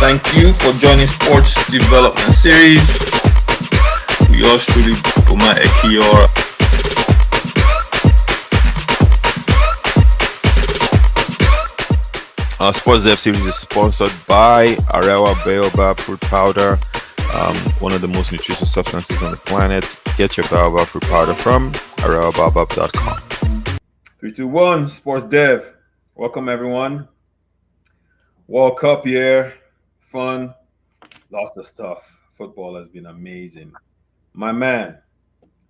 Thank you for joining Sports Development Series. Yours truly, Boma Ekiyor. Our Sportdev series is sponsored by Arewa Baobab Fruit Powder, one of the most nutritious substances on the planet. Get your Baobab Fruit Powder from arewabaobab.com. 3, 2, 1, Sportdev. Welcome, everyone. World Cup year, fun, lots of stuff. Football has been amazing. My man,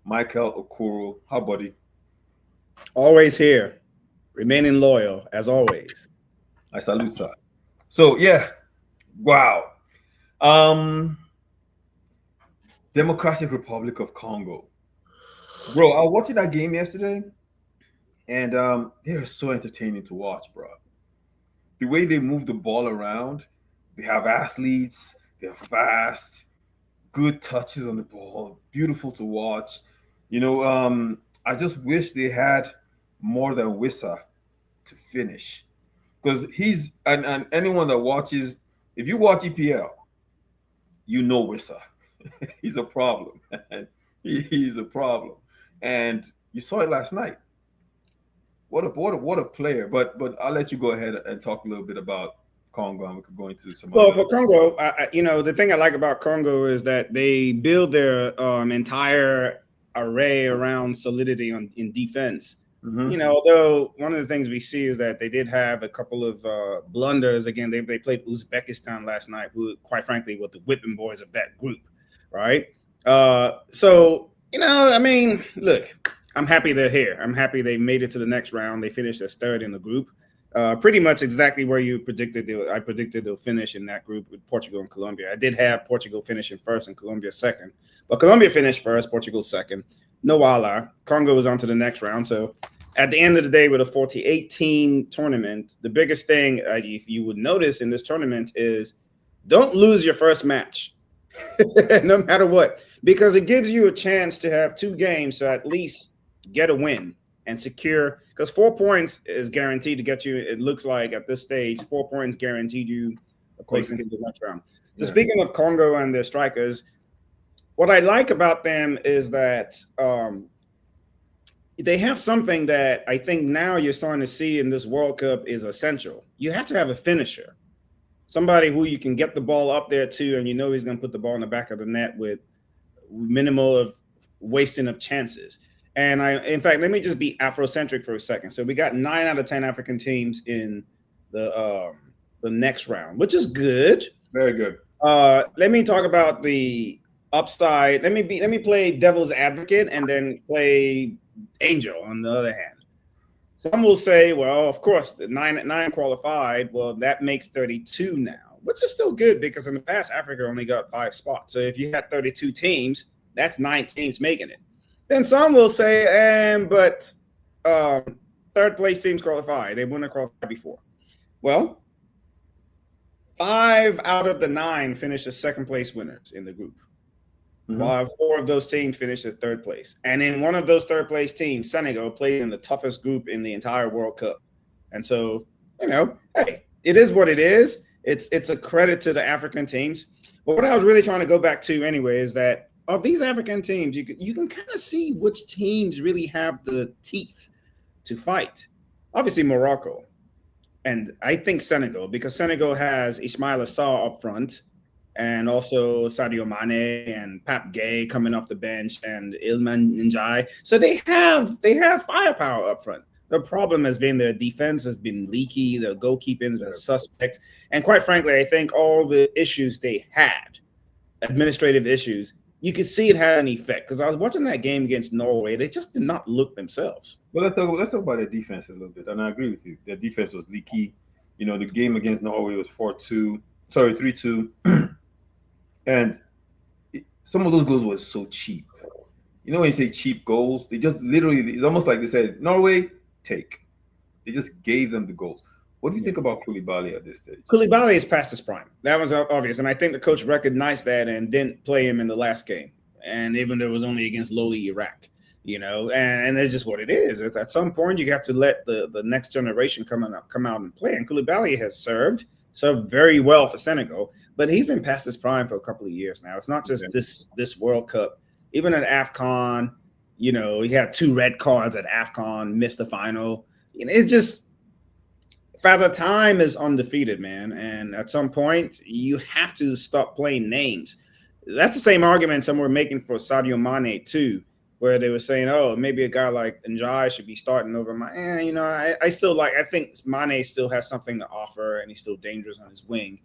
Michael Okoro, how buddy? Always here, remaining loyal as always. I salute, sir. So yeah, wow. Democratic Republic of Congo, bro. I was watching that game yesterday, and they are so entertaining to watch, bro. The way they move the ball around, they have athletes, they're fast, good touches on the ball, beautiful to watch. I just wish they had more than Wissa to finish. Because he's and anyone that watches, if you watch EPL, you know Wissa. He's a problem. He's a problem. And you saw it last night. What a player. But I'll let you go ahead and talk a little bit about Congo, and we could go into some. Well, for Congo, the thing I like about Congo is that they build their entire array around solidity in defense. Mm-hmm. Although one of the things we see is that they did have a couple of blunders. Again, they played Uzbekistan last night, who, quite frankly, were the whipping boys of that group, right? Look, I'm happy they're here. I'm happy they made it to the next round. They finished as third in the group, pretty much exactly where you predicted. I predicted they'll finish in that group with Portugal and Colombia. I did have Portugal finishing first and Colombia second, but Colombia finished first, Portugal second. No voila. Congo was on to the next round. So at the end of the day, with a 48-team tournament, the biggest thing if you would notice in this tournament is don't lose your first match, no matter what, because it gives you a chance to have 2 games to at least get a win and secure, because 4 points is guaranteed to get you. It looks like at this stage, 4 points guaranteed you a place into the next round. So speaking of Congo and their strikers, what I like about them is that they have something that I think now you're starting to see in this World Cup is essential. You have to have a finisher, somebody who you can get the ball up there to, and he's going to put the ball in the back of the net with minimal of wasting of chances. And in fact, let me just be Afrocentric for a second. So we got 9 out of 10 African teams in the next round, which is good. Very good. Let me talk about the upside. Let me play devil's advocate and then play angel on the other hand. Some will say, well, of course, the 9 qualified. Well, that makes 32 now, which is still good because in the past, Africa only got 5 spots. So if you had 32 teams, that's 9 teams making it. Then some will say, but third place teams qualified. They wouldn't have qualified before. Well, 5 out of the 9 finished as second place winners in the group. Mm-hmm. While 4 of those teams finished at third place. And in one of those third place teams, Senegal played in the toughest group in the entire World Cup. And so, hey, it is what it is. It's a credit to the African teams. But what I was really trying to go back to anyway is that of these African teams, you can kind of see which teams really have the teeth to fight. Obviously, Morocco. And I think Senegal, because Senegal has Ismaila Sarr up front, and also Sadio Mane and Pape Gueye coming off the bench and Iliman Ndiaye. So they have firepower up front. The problem has been their defense has been leaky. The goalkeeping has been suspect. And quite frankly, I think all the issues they had, administrative issues, you could see it had an effect. Because I was watching that game against Norway. They just did not look themselves. Well, let's talk about their defense a little bit. And I agree with you. Their defense was leaky. The game against Norway was 3-2. And some of those goals were so cheap. When you say cheap goals, they just literally, it's almost like they said, Norway, take. They just gave them the goals. What do you think about Koulibaly at this stage? Koulibaly is past his prime. That was obvious. And I think the coach recognized that and didn't play him in the last game. And even though it was only against lowly Iraq, and it's just what it is. At some point, you have to let the next generation come out and play. And Koulibaly has served very well for Senegal. but he's been past his prime for a couple of years now. It's not just this World Cup. Even at AFCON, you know, he had 2 red cards at AFCON, missed the final. It just, Father Time is undefeated, man. And at some point, you have to stop playing names. That's the same argument some were making for Sadio Mane too, where they were saying, "Oh, maybe a guy like Njai should be starting over my." You know, I think Mane still has something to offer, and he's still dangerous on his wing.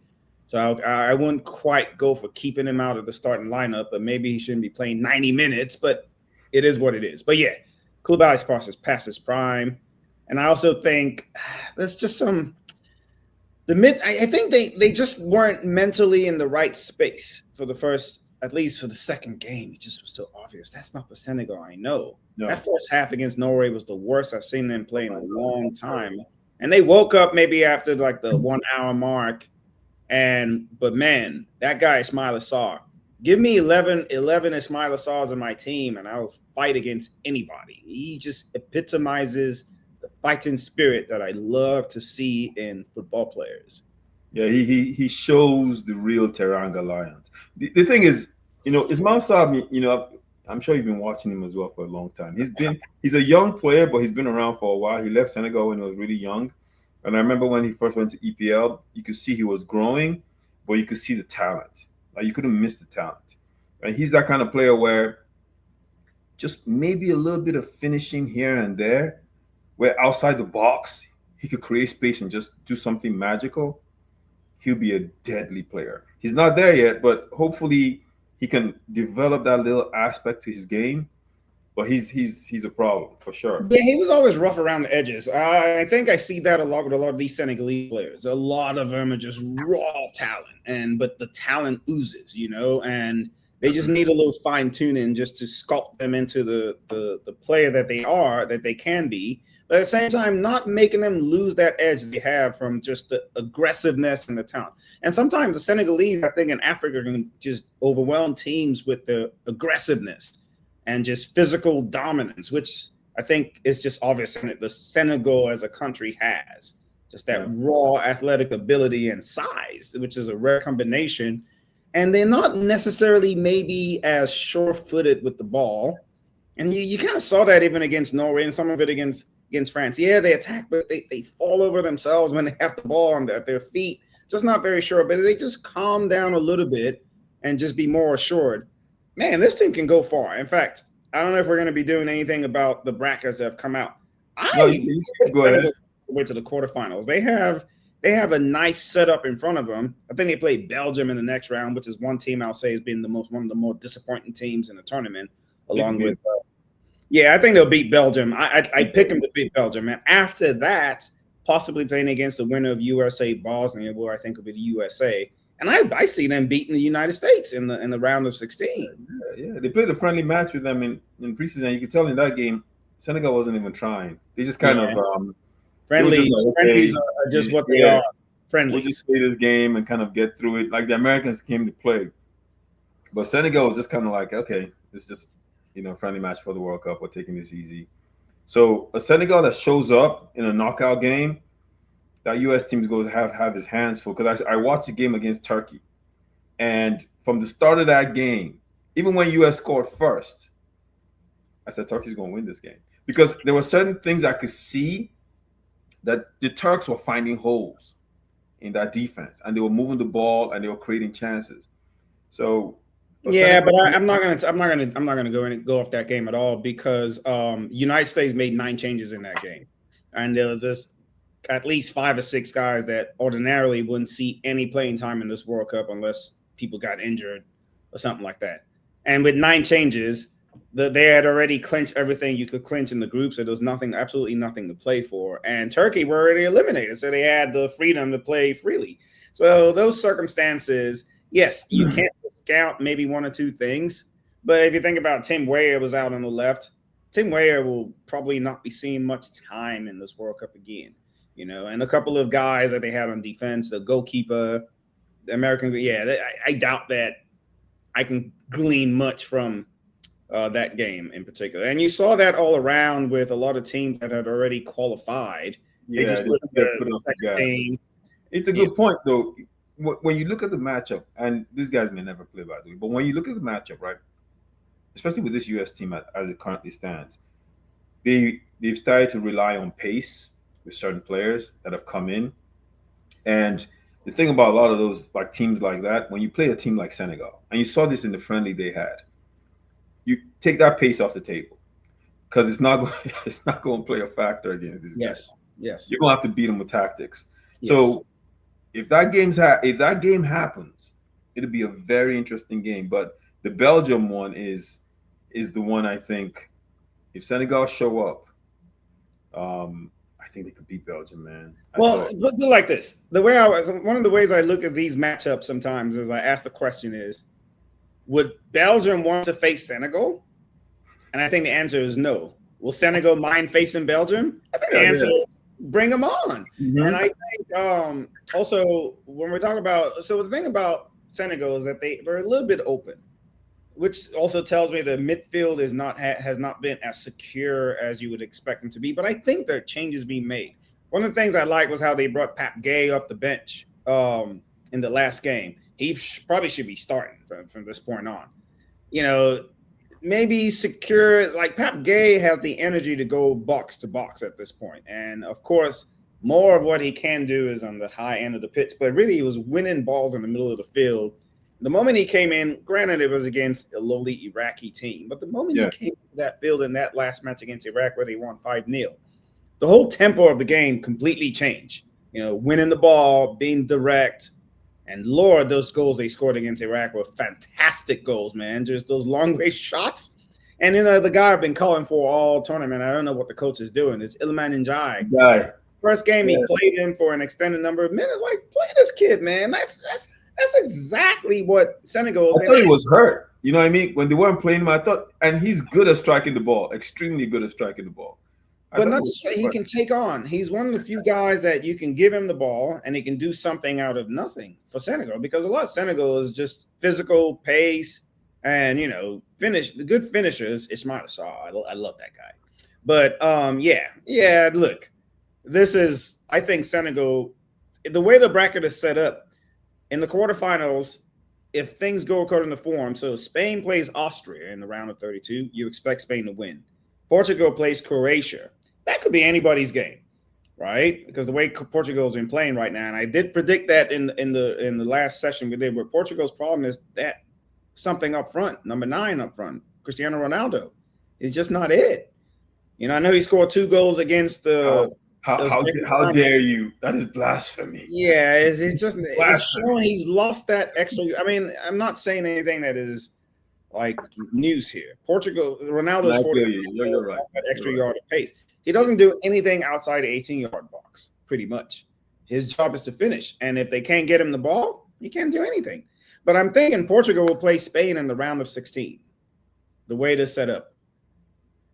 So I wouldn't quite go for keeping him out of the starting lineup, but maybe he shouldn't be playing 90 minutes. But it is what it is. But yeah, Koulibaly's past his prime, and I also think there's just some. I think they just weren't mentally in the right space for the first, at least for the second game. It just was so obvious. That's not the Senegal I know. No. That first half against Norway was the worst I've seen them play in a long time. And they woke up maybe after like the 1 hour mark. But man, that guy Ismaila Sarr, give me 11 Ismaila Sarrs in my team, and I will fight against anybody. He just epitomizes the fighting spirit that I love to see in football players. Yeah, he shows the real Teranga Lions. The thing is, you know, Ismaila Sarr, you know, I'm sure you've been watching him as well for a long time. He's a young player, but he's been around for a while. He left Senegal when he was really young. And I remember when he first went to EPL, you could see he was growing, but you could see the talent. Like, you couldn't miss the talent. And he's that kind of player where just maybe a little bit of finishing here and there, where outside the box, he could create space and just do something magical. He'll be a deadly player. He's not there yet, but hopefully he can develop that little aspect to his game. But he's a problem for sure. Yeah, he was always rough around the edges. I think I see that a lot with a lot of these Senegalese players. A lot of them are just raw talent, but the talent oozes, you know, and they just need a little fine tuning just to sculpt them into the player that they can be. But at the same time, not making them lose that edge they have from just the aggressiveness and the talent. And sometimes the Senegalese, I think, in Africa can just overwhelm teams with the aggressiveness and just physical dominance, which I think is just obvious that the Senegal as a country has. Just that raw athletic ability and size, which is a rare combination. And they're not necessarily maybe as sure-footed with the ball. And you kind of saw that even against Norway and some of it against France. Yeah, they attack, but they fall over themselves when they have the ball at their feet. Just not very sure, but they just calm down a little bit and just be more assured. Man, this team can go far. In fact, I don't know if we're going to be doing anything about the brackets that have come out. Go ahead. Wait to the quarterfinals. They have a nice setup in front of them. I think they play Belgium in the next round, which is one team I'll say has been one of the more disappointing teams in the tournament, along with I think they'll beat Belgium. I pick them to beat Belgium. And after that, possibly playing against the winner of USA Bosnia, where I think will be the USA. And I see them beating the United States in the round of 16. Yeah. They played a friendly match with them in preseason. You could tell in that game, Senegal wasn't even trying. They just kind of friendlies are just what they are. Friendly. We'll just play this game and kind of get through it. Like the Americans came to play. But Senegal was just kind of like, okay, it's just, you know, friendly match for the World Cup. We're taking this easy. So a Senegal that shows up in a knockout game, that U.S. team is going to have his hands full. Because I watched the game against Turkey. And from the start of that game, even when U.S. scored first, I said Turkey's going to win this game. Because there were certain things I could see that the Turks were finding holes in that defense. And they were moving the ball and they were creating chances. So yeah, but I'm not gonna go off that game at all because United States made 9 changes in that game. And there was this at least 5 or 6 guys that ordinarily wouldn't see any playing time in this World Cup unless people got injured or something like that. And with 9 changes, they had already clinched everything you could clinch in the group, so there was absolutely nothing to play for. And Turkey were already eliminated, so they had the freedom to play freely. So those circumstances, yes, you can't discount maybe 1 or 2 things, but if you think about Tim Weah was out on the left, Tim Weah will probably not be seeing much time in this World Cup again. You know, and a couple of guys that they had on defense, the goalkeeper, the American, I doubt that I can glean much from that game in particular. And you saw that all around with a lot of teams that had already qualified. Yeah, they just put up the gas. It's a good point, though. when you look at the matchup, and these guys may never play by the way, but when you look at the matchup, right, especially with this US team as it currently stands, they've started to rely on pace with certain players that have come in. And the thing about a lot of those like teams like that, when you play a team like Senegal, and you saw this in the friendly they had, you take that pace off the table because it's not going it's not going to play a factor against these guys. Yes. Yes. You're going to have to beat them with tactics. Yes. So if that game happens, it'll be a very interesting game. But the Belgium one is the one I think if Senegal show up, I think they could beat Belgium, man. Well, let's do like this. One of the ways I look at these matchups sometimes is I ask the question is, would Belgium want to face Senegal? And I think the answer is no. Will Senegal mind facing Belgium? I think the answer is bring them on. Mm-hmm. And I think also when we're talking about, so the thing about Senegal is that they're a little bit open, which also tells me the midfield has not been as secure as you would expect them to be. But I think there are changes being made. One of the things I like was how they brought Pape Gueye off the bench in the last game. He probably should be starting from this point on. You know, maybe secure, like Pape Gueye has the energy to go box to box at this point. And of course, more of what he can do is on the high end of the pitch, but really he was winning balls in the middle of the field. The moment he came in, granted it was against a lowly Iraqi team, but the moment he came to that field in that last match against Iraq where they won 5-0, the whole tempo of the game completely changed. You know, winning the ball, being direct, and Lord, those goals they scored against Iraq were fantastic goals, man. Just those long-range shots. And then the guy I've been calling for all tournament, I don't know what the coach is doing, it's Iliman Ndiaye. First game he played in for an extended number of minutes. Like, play this kid, man. That's exactly what Senegal. I thought he was hurt. You know what I mean? When they weren't playing him, I thought, and he's good at striking the ball, extremely good at striking the ball. But not just he can take on. He's one of the few guys that you can give him the ball and he can do something out of nothing for Senegal, because a lot of Senegal is just physical pace and, you know, the good finishers. Ismail Sarr, I love that guy. But look, I think Senegal, the way the bracket is set up in the quarterfinals, if things go according to form, so Spain plays Austria in the round of 32, you expect Spain to win. Portugal plays Croatia. That could be anybody's game, right? Because the way Portugal's been playing right now, and I did predict that in the last session we did, where Portugal's problem is that something up front, number 9 up front, Cristiano Ronaldo, is just not it. You know, I know he scored 2 goals against the. How dare you? That is blasphemy. Yeah, it's showing he's lost that extra. I mean, I'm not saying anything that is like news here. Portugal, Ronaldo's 40. You're right. That extra yard of pace. He doesn't do anything outside the 18-yard box, pretty much. His job is to finish. And if they can't get him the ball, he can't do anything. But I'm thinking Portugal will play Spain in the round of 16, the way they're set up.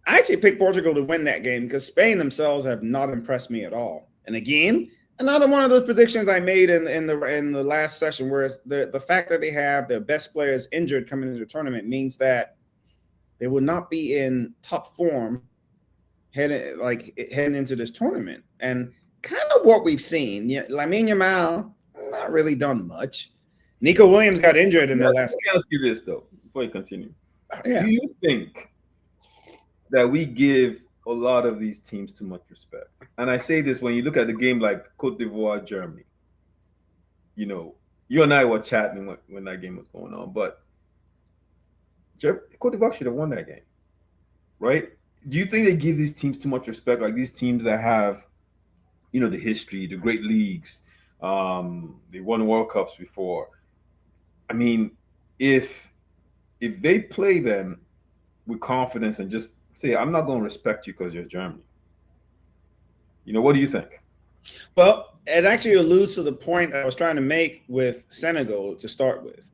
I actually picked Portugal to win that game because Spain themselves have not impressed me at all. And again, another one of those predictions I made in the last session, where the fact that they have their best players injured coming into the tournament means that they will not be in top form heading into this tournament. And kind of what we've seen, Lamine Yamal not really done much. Nico Williams got injured in the last. Let me ask you this though, before you continue. Yeah. Do you think that we give a lot of these teams too much respect? And I say this when you look at the game like Cote d'Ivoire, Germany. You know, you and I were chatting when that game was going on, but Cote d'Ivoire should have won that game, right? Do you think they give these teams too much respect? Like these teams that have, you know, the history, the great leagues, they won World Cups before. I mean, if they play them with confidence and just say, I'm not going to respect you because you're Germany. You know, what do you think? Well, it actually alludes to the point I was trying to make with Senegal to start with.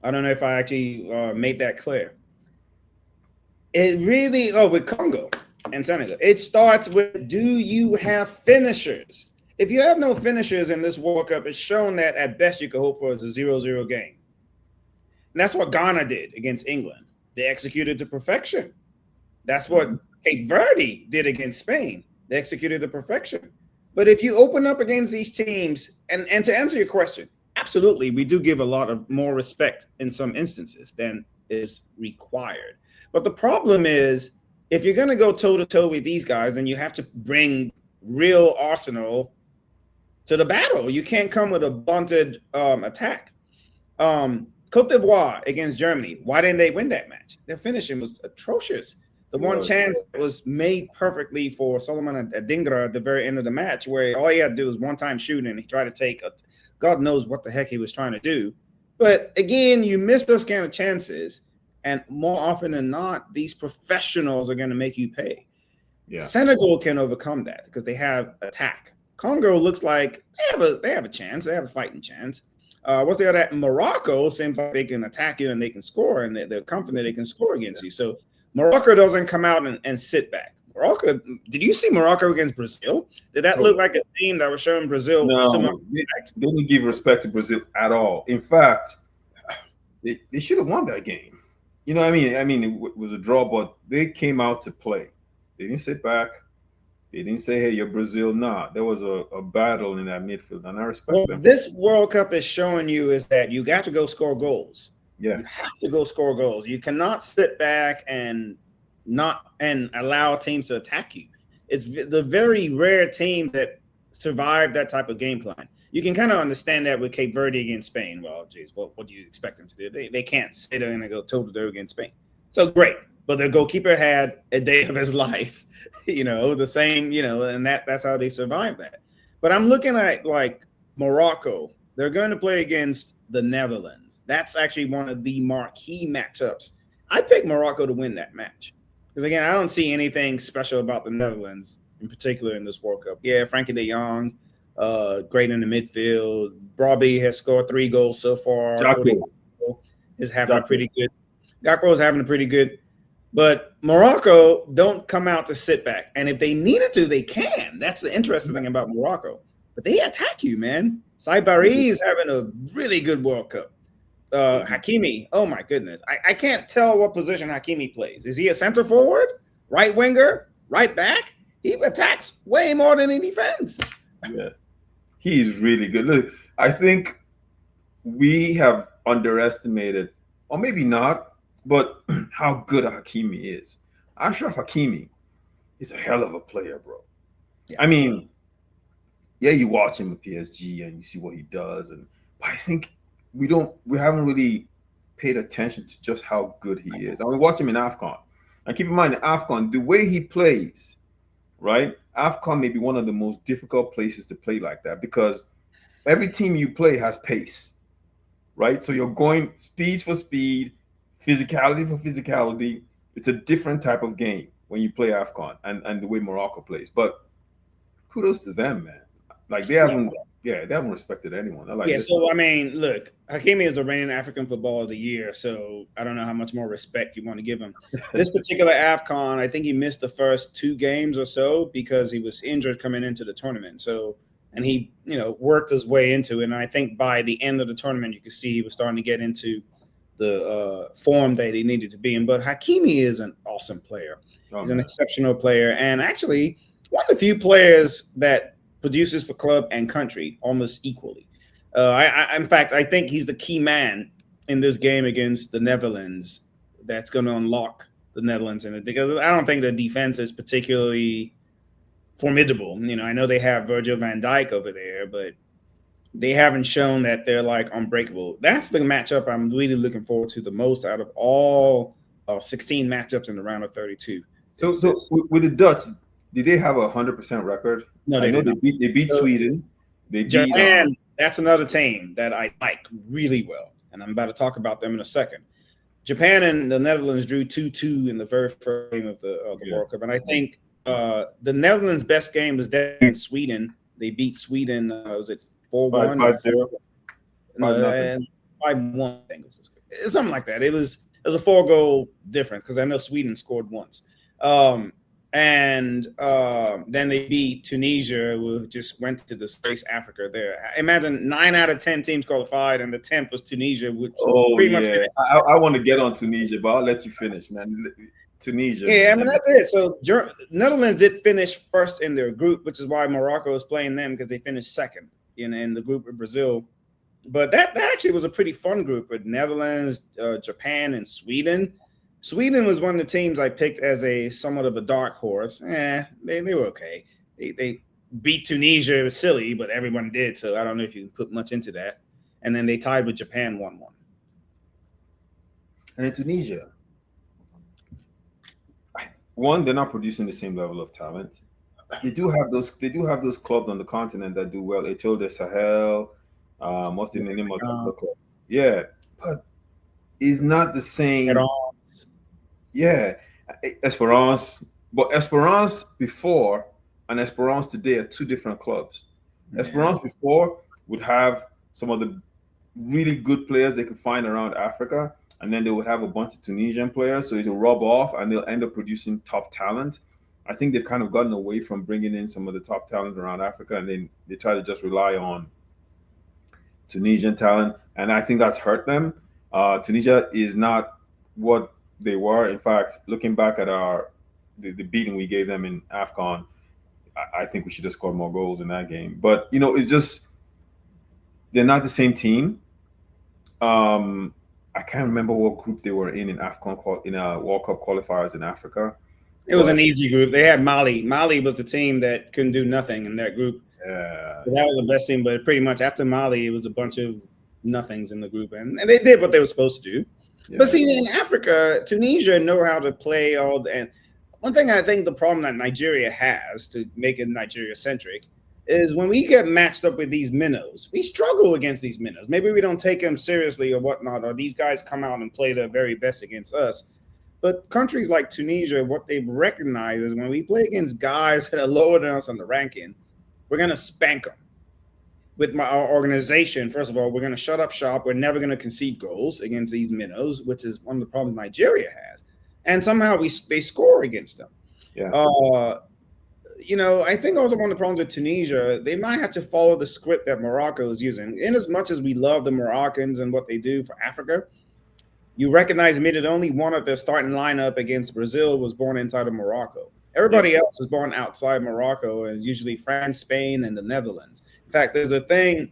I don't know if I actually made that clear. It really, with Congo and Senegal, it starts with, do you have finishers? If you have no finishers in this World Cup, it's shown that at best you could hope for is a 0-0 game. And that's what Ghana did against England. They executed to perfection. That's what Cape Verde did against Spain. They executed to perfection. But if you open up against these teams, and to answer your question, absolutely, we do give a lot of more respect in some instances than is required. But the problem is, if you're going to go toe to toe with these guys, then you have to bring real arsenal to the battle. You can't come with a blunted attack. Cote d'Ivoire against Germany. Why didn't they win that match? Their finishing was atrocious. The one chance that was made perfectly for Solomon Adingra at the very end of the match, where all he had to do was one-time shoot, and he tried to take God knows what the heck he was trying to do. But again, you miss those kind of chances, and more often than not, these professionals are going to make you pay. Yeah. Senegal can overcome that because they have attack. Congo looks like they have a chance. They have a fighting chance. What's the other? Morocco seems like they can attack you and they can score, and they're confident they can score against you. So Morocco doesn't come out and sit back. Morocco, did you see Morocco against Brazil? Did that look like a team that was showing Brazil so much respect? They didn't give respect to Brazil at all. In fact, they should have won that game. You know what I mean? I mean, it was a draw, but they came out to play. They didn't sit back. They didn't say, hey, you're Brazil. Nah, there was a battle in that midfield, and I respect them. This World Cup is showing you is that you got to go score goals. Yeah. You have to go score goals. You cannot sit back and allow teams to attack you. It's the very rare team that survive that type of game plan. You can kind of understand that with Cape Verde against Spain. Well, geez, what do you expect them to do? They can't sit there and go toe-to-toe against Spain. So great. But the goalkeeper had a day of his life, the same, and that's how they survived that. But I'm looking at like Morocco. They're going to play against the Netherlands. That's actually one of the marquee matchups. I picked Morocco to win that match. Because, again, I don't see anything special about the Netherlands, in particular in this World Cup. Yeah, Frankie de Jong, great in the midfield. Brobbey has scored 3 goals so far. Gakpo is having a pretty good. Gakpo is having a pretty good. But Morocco don't come out to sit back. And if they needed to, they can. That's the interesting thing about Morocco. But they attack you, man. Saibari is having a really good World Cup. Hakimi, oh my goodness. I can't tell what position Hakimi plays. Is he a center forward, right winger, right back? He attacks way more than he defends. Yeah, he's really good. Look, I think we have underestimated, or maybe not, but how good Hakimi is. Ashraf Hakimi is a hell of a player, bro. Yeah. I mean, yeah, you watch him at PSG and you see what he does, but I think we haven't really paid attention to just how good he is. I mean, watch him in AFCON. And keep in mind, in AFCON, the way he plays, right? AFCON may be one of the most difficult places to play like that because every team you play has pace, right? So you're going speed for speed, physicality for physicality. It's a different type of game when you play AFCON and the way Morocco plays. But kudos to them, man. Like they haven't respected anyone. So I mean, look, Hakimi is a reigning African Footballer of the Year, so I don't know how much more respect you want to give him. This particular AFCON, I think he missed the first 2 games or so because he was injured coming into the tournament. So, and he, worked his way into it. And I think by the end of the tournament, you could see he was starting to get into the form that he needed to be in. But Hakimi is an awesome player. He's an exceptional player, and actually one of the few players that produces for club and country almost equally. In fact, I think he's the key man in this game against the Netherlands that's going to unlock the Netherlands in it, because I don't think the defense is particularly formidable. I know they have Virgil van Dijk over there, but they haven't shown that they're like unbreakable. That's the matchup I'm really looking forward to the most out of all 16 matchups in the round of 32. So with the Dutch, did they have 100% record? No, they did. They beat Sweden. They beat Japan. That's another team that I like really well, and I'm about to talk about them in a second. Japan and the Netherlands drew 2-2 in the very first game of the World Cup, and I think the Netherlands' best game was against Sweden. They beat Sweden. Was it 4-1? 5-0. And 5-1. I think it was something like that. It was a 4-goal difference because I know Sweden scored once. And then they beat Tunisia, who just went to disgrace Africa there. Imagine 9 out of 10 teams qualified, and the 10th was Tunisia. Which much I want to get on Tunisia, but I'll let you finish, man. Tunisia. Yeah, I mean, that's it. So Netherlands did finish first in their group, which is why Morocco is playing them, because they finished second in the group with Brazil But that actually was a pretty fun group with Netherlands, Japan, and Sweden. Sweden was one of the teams I picked as a somewhat of a dark horse. They were okay. They beat Tunisia. It was silly, but everyone did. So I don't know if you can put much into that. And then they tied with Japan 1-1. And in Tunisia, one, they're not producing the same level of talent. They do have those. They do have those clubs on the continent that do well. Etoile de Sahel. What's the name of the club? Yeah, but it's not the same. Yeah, Esperance. But Esperance before and Esperance today are two different clubs. Esperance before would have some of the really good players they could find around Africa, and then they would have a bunch of Tunisian players, so it'll rub off, and they'll end up producing top talent. I think they've kind of gotten away from bringing in some of the top talent around Africa, and then they try to just rely on Tunisian talent, and I think that's hurt them. Tunisia is not what they were. In fact, looking back at the beating we gave them in AFCON, I think we should have scored more goals in that game. But it's just they're not the same team. I can't remember what group they were in AFCON in World Cup qualifiers in Africa. It was an easy group. They had Mali. Mali was the team that couldn't do nothing in that group. Yeah, that was the best team. But pretty much after Mali, it was a bunch of nothings in the group, and they did what they were supposed to do. Yeah. But see, in Africa, Tunisia know how to play all. And one thing I think the problem that Nigeria has to make it Nigeria centric is when we get matched up with these minnows, we struggle against these minnows. Maybe we don't take them seriously or whatnot, or these guys come out and play their very best against us. But countries like Tunisia, what they've recognized is when we play against guys that are lower than us on the ranking, we're going to spank them. With our organization, first of all, we're going to shut up shop. We're never going to concede goals against these minnows, which is one of the problems Nigeria has. And somehow they score against them. Yeah. I think also one of the problems with Tunisia, they might have to follow the script that Morocco is using. In as much as we love the Moroccans and what they do for Africa, you recognize that only one of their starting lineup against Brazil was born inside of Morocco. Everybody else was born outside Morocco, and it's usually France, Spain, and the Netherlands. In fact, there's a thing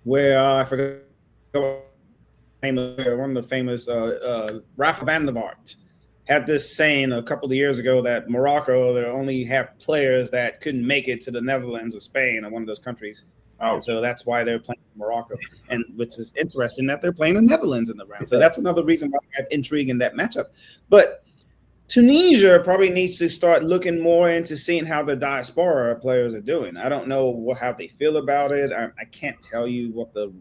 where I forgot one of the famous Rafa van der Vaart had this saying a couple of years ago that Morocco, they only have players that couldn't make it to the Netherlands or Spain or one of those countries. And so that's why they're playing Morocco, and which is interesting that they're playing the Netherlands in the round. So that's another reason why I have intrigue in that matchup. But Tunisia probably needs to start looking more into seeing how the diaspora players are doing. I don't know how they feel about it. I can't tell you what the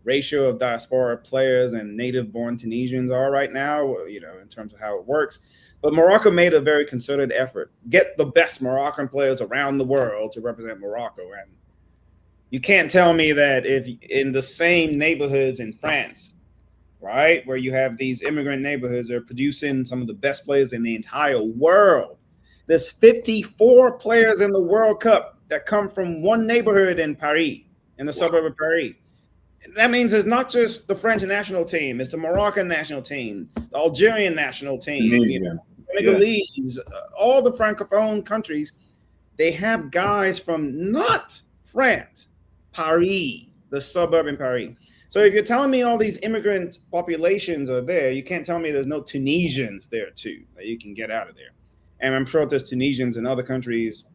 ratio of diaspora players and native-born Tunisians are right now, in terms of how it works. But Morocco made a very concerted effort. Get the best Moroccan players around the world to represent Morocco. And you can't tell me that if in the same neighborhoods in France, right, where you have these immigrant neighborhoods that are producing some of the best players in the entire world. There's 54 players in the World Cup that come from one neighborhood in Paris, in the suburb of Paris. That means it's not just the French national team, it's the Moroccan national team, the Algerian national team, Senegalese, all the Francophone countries. They have guys from not France, Paris, the suburb in Paris. So if you're telling me all these immigrant populations are there, you can't tell me there's no Tunisians there too that you can get out of there. And I'm sure there's Tunisians in other countries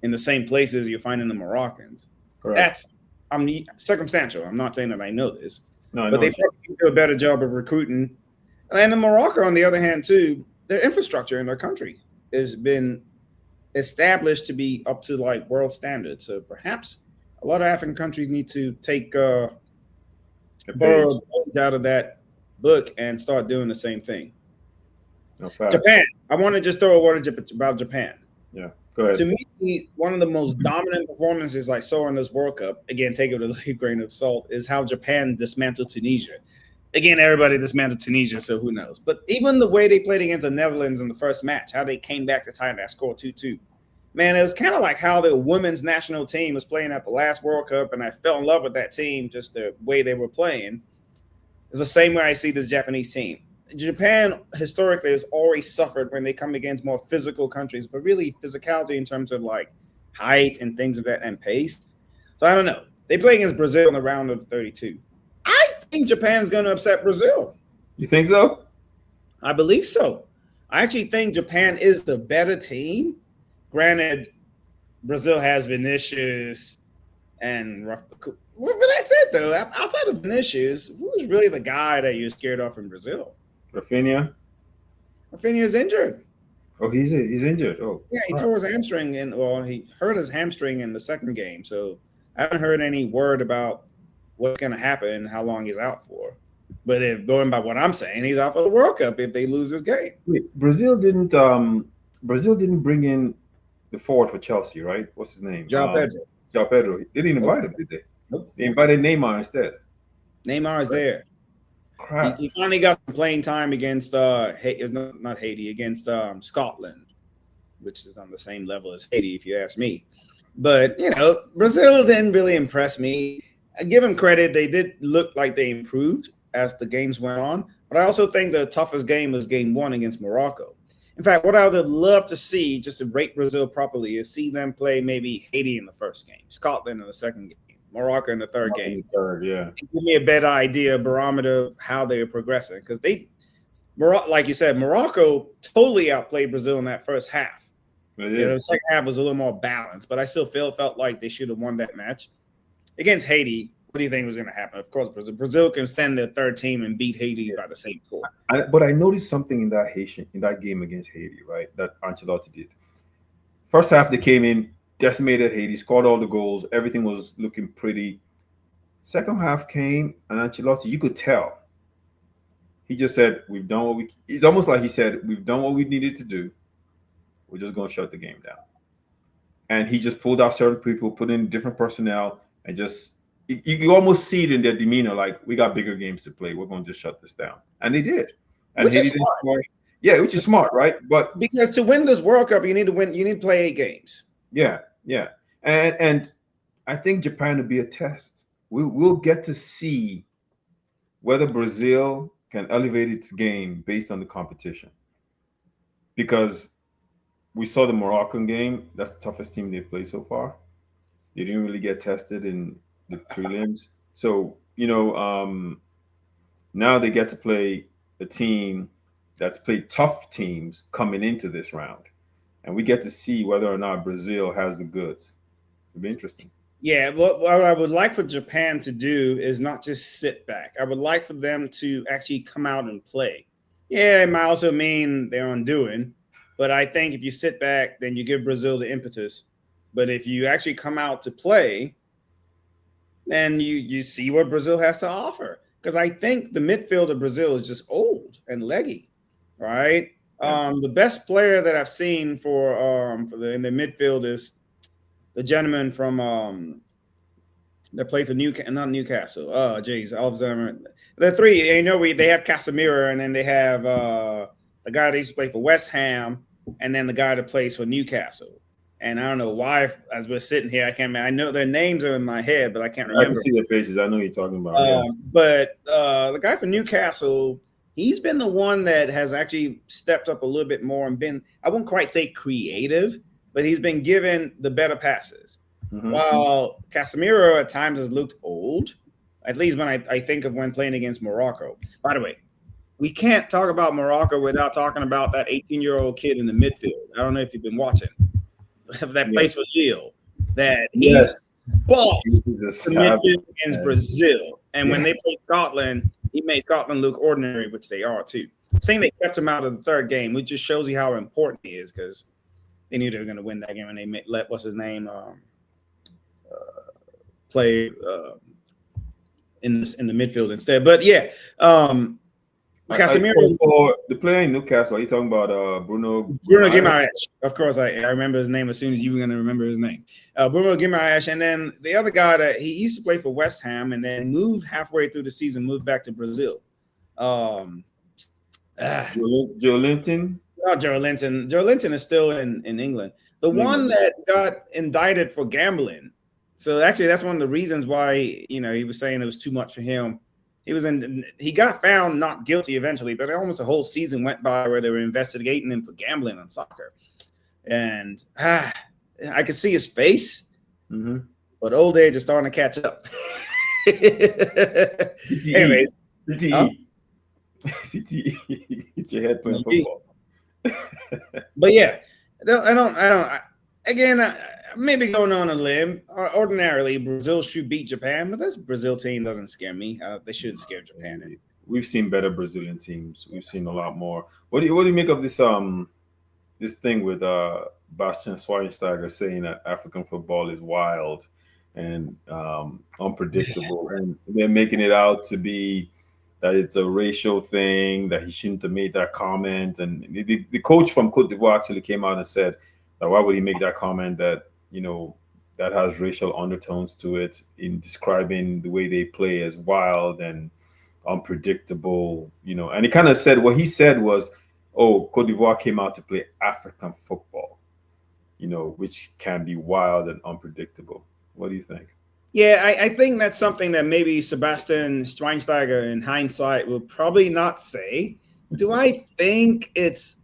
in the same places you're finding the Moroccans. Correct. I'm circumstantial. I'm not saying that I know this, but they probably do a better job of recruiting. And in Morocco, on the other hand, too, their infrastructure in their country has been established to be up to like world standards. So perhaps a lot of African countries need to take borrow out of that book and start doing the same thing. Japan. I want to just throw a word about Japan. Yeah, go ahead. To me, one of the most dominant performances I saw in this World Cup, again, take it with a grain of salt, is how Japan dismantled Tunisia. Again, everybody dismantled Tunisia, so who knows? But even the way they played against the Netherlands in the first match, how they came back to tie that score 2-2. Man, it was kind of like how the women's national team was playing at the last World Cup, and I fell in love with that team, just the way they were playing. It's the same way I see this Japanese team. Japan historically has always suffered when they come against more physical countries, but really physicality in terms of like height and things of that and pace. So I don't know. They play against Brazil in the round of 32. I think Japan's going to upset Brazil. You think so? I believe so. I actually think Japan is the better team. Granted, Brazil has Vinicius and but that's it though. Outside of Vinicius, who's really the guy that you're scared of in Brazil? Rafinha? Rafinha's injured. Oh, he's injured. Oh, Yeah, he tore his hamstring he hurt his hamstring in the second game. So I haven't heard any word about what's going to happen and how long he's out for. But if going by what I'm saying, he's out for the World Cup if they lose this game. Wait, Brazil didn't bring in the forward for Chelsea, right? What's his name? João Pedro. João Pedro. They didn't invite him, did they? Nope. They invited Neymar instead. Neymar is there. Crap. He finally got some playing time against not Haiti, against Scotland, which is on the same level as Haiti, if you ask me. But Brazil didn't really impress me. I give them credit; they did look like they improved as the games went on. But I also think the toughest game was game 1 against Morocco. In fact, what I would love to see, just to rate Brazil properly, is see them play maybe Haiti in the first game, Scotland in the second game, Morocco in the third game. Yeah. Give me a better idea, barometer of how they are progressing. Because like you said, Morocco totally outplayed Brazil in that first half. The second half was a little more balanced, but I still felt like they should have won that match. Against Haiti, what do you think was going to happen? Of course, Brazil can send their third team and beat Haiti by the same score. But I noticed something in that game against Haiti, right? That Ancelotti did. First half, they came in, decimated Haiti, scored all the goals. Everything was looking pretty. Second half came, and Ancelotti, you could tell. He just said, "We've done what we." It's almost like he said, "We've done what we needed to do. We're just going to shut the game down." And he just pulled out certain people, put in different personnel, and just you almost see it in their demeanor, like, we got bigger games to play. We're going to just shut this down. And they did. And which is smart. Yeah, which is smart, right? But because to win this World Cup, you need to win. You need to play 8 games. Yeah. And I think Japan will be a test. We'll get to see whether Brazil can elevate its game based on the competition. Because we saw the Moroccan game. That's the toughest team they've played so far. They didn't really get tested in the prelims. So, now they get to play a team that's played tough teams coming into this round. And we get to see whether or not Brazil has the goods. It'll be interesting. Yeah, what I would like for Japan to do is not just sit back. I would like for them to actually come out and play. Yeah, it might also mean they're undoing. But I think if you sit back, then you give Brazil the impetus. But if you actually come out to play, then you see what Brazil has to offer. Because I think the midfield of Brazil is just old and leggy, right? Yeah. The best player that I've seen in the midfield is the gentleman from that played for Newcastle. Oh, geez, Alzheimer. The three, they have Casemiro, and then they have the guy that used to play for West Ham, and then the guy that plays for Newcastle. And I don't know why, as we're sitting here, I can't remember. I know their names are in my head, but I can't remember. I can see their faces. I know who you're talking about. But the guy from Newcastle, he's been the one that has actually stepped up a little bit more and been, I wouldn't quite say creative, but he's been given the better passes. Mm-hmm. While Casemiro at times has looked old, at least when I think of when playing against Morocco. By the way, we can't talk about Morocco without talking about that 18-year-old kid in the midfield. I don't know if you've been watching. That plays for Lille. That he's bought the midfield against Brazil. And when they played Scotland, he made Scotland look ordinary, which they are too. I think they kept him out of the third game, which just shows you how important he is, because they knew they were going to win that game, and they let what's his name play in the midfield instead. But yeah, Casemiro. The player in Newcastle, are you talking about Bruno Guimaraes? Of course, I remember his name as soon as you were going to remember his name. Bruno Guimaraes, and then the other guy that he used to play for West Ham and then moved halfway through the season, moved back to Brazil. Joelinton? Not Joelinton. Joelinton is still in England. The one that got indicted for gambling. So actually, that's one of the reasons why he was saying it was too much for him. He got found not guilty eventually, but almost a whole season went by where they were investigating him for gambling on soccer. And I could see his face. Mm-hmm. but old age is starting to catch up. CTE. Anyways, huh? CTE. CTE. Get your head playing football. But yeah, again, maybe going on a limb. Ordinarily, Brazil should beat Japan, but this Brazil team doesn't scare me. They shouldn't scare Japan. We've seen better Brazilian teams. We've seen a lot more. What do you make of this thing with Bastian Schweinsteiger saying that African football is wild and unpredictable, and they're making it out to be that it's a racial thing, that he shouldn't have made that comment. And the coach from Cote d'Ivoire actually came out and said that why would he make that comment, that that has racial undertones to it, in describing the way they play as wild and unpredictable. And he kind of said, what he said was, oh, Cote d'Ivoire came out to play African football, which can be wild and unpredictable. What do you think? Yeah, I think that's something that maybe Sebastian Schweinsteiger, in hindsight, will probably not say. Do I think it's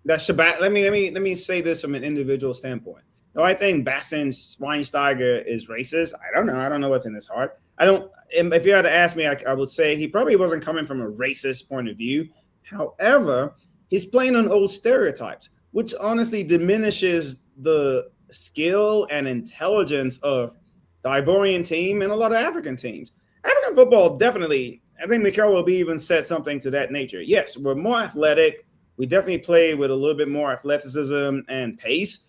that let me say this from an individual standpoint. Do I think Bastian Schweinsteiger is racist? I don't know. I don't know what's in his heart. I don't. If you had to ask me, I would say he probably wasn't coming from a racist point of view. However, he's playing on old stereotypes, which honestly diminishes the skill and intelligence of the Ivorian team and a lot of African teams. African football, definitely, I think Mikel Obi even said something to that nature. Yes, we're more athletic. We definitely play with a little bit more athleticism and pace,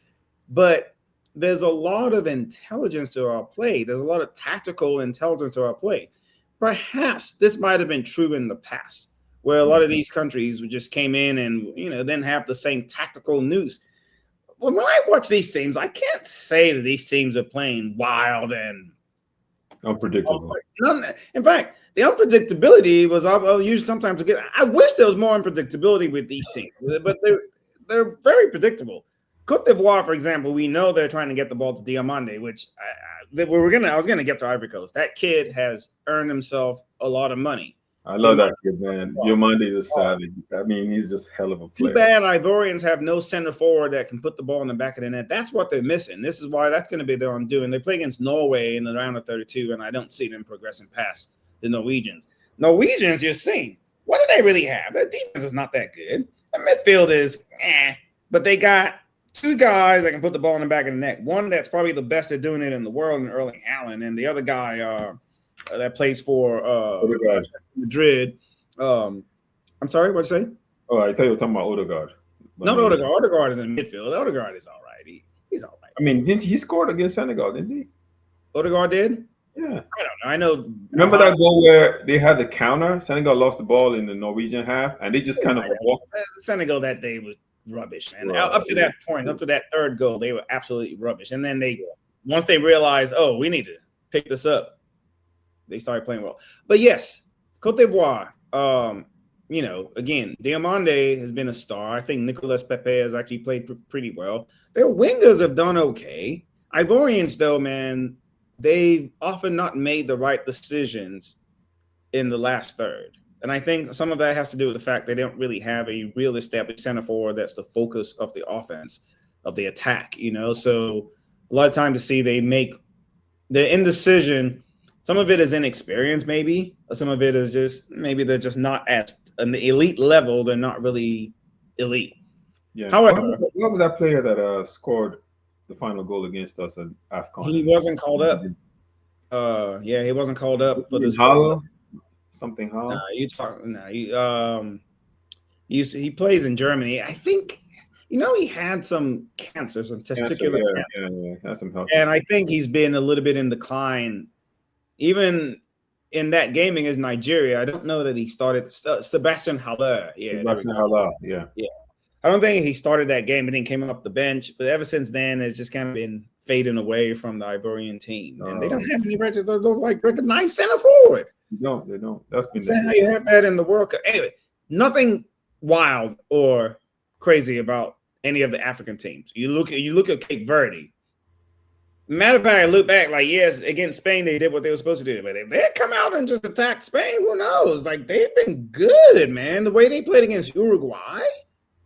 but there's a lot of intelligence to our play. There's a lot of tactical intelligence to our play. Perhaps this might have been true in the past, where a lot of these countries just came in and, didn't have the same tactical nous. When I watch these teams, I can't say that these teams are playing wild and unpredictable. In fact, the unpredictability was I'll use sometimes to get. I wish there was more unpredictability with these teams, but they're very predictable. Cote d'Ivoire, for example, we know they're trying to get the ball to Diomande, which I was gonna get to Ivory Coast. That kid has earned himself a lot of money. I love that kid, man. Diomande is a savage. I mean, he's just hell of a player. Too bad Ivorians have no center forward that can put the ball in the back of the net. That's what they're missing. This is why that's going to be their undoing. They play against Norway in the round of 32, and I don't see them progressing past the Norwegians. Norwegians, you're seeing, what do they really have? Their defense is not that good. The midfield is but they got two guys that can put the ball in the back of the net. One that's probably the best at doing it in the world, in Erling Haaland, and the other guy that plays for Madrid. I'm sorry, what'd you say? Oh, I thought you were talking about Odegaard. No, Odegaard. Odegaard is in the midfield. Odegaard is all right. He's all right. I mean, didn't he scored against Senegal, didn't he? Odegaard did? Yeah. I don't know. I know. Remember that goal where they had the counter? Senegal lost the ball in the Norwegian half, and they just kind of walked. Senegal that day was rubbish, man. Up to that point, up to that third goal, they were absolutely rubbish. And then once they realized, oh, we need to pick this up, they started playing well. But yes, Cote d'Ivoire, again, Diomande has been a star. I think Nicolas Pepe has actually played pretty well. Their wingers have done okay. Ivorians, though, man, they've often not made the right decisions in the last third. And I think some of that has to do with the fact they don't really have a real established center forward that's the focus of the offense, of the attack, So a lot of times to see they make the indecision. Some of it is inexperience, maybe. Some of it is just maybe they're just not at an elite level. They're not really elite. Yeah. However, what was that player that scored the final goal against us at AFCON? He wasn't called up. He wasn't called up for this. Something Hall. You talking? He plays in Germany. I think he had some cancer, some testicular cancer. Yeah, has some health. And I think he's been a little bit in decline. Even in that game against Nigeria, I don't know that he started. Sebastian Haller. Yeah. Sebastian Haller. Yeah. Yeah. I don't think he started that game and then came up the bench. But ever since then, it's just kind of been fading away from the Ivorian team. And they don't have any recognized center forward. No, they don't. That's been how you have that in the World Cup. Anyway, nothing wild or crazy about any of the African teams. You look at Cape Verde. Matter of fact, I look back, yes, against Spain, they did what they were supposed to do. But if they had come out and just attacked Spain, who knows? They've been good, man. The way they played against Uruguay,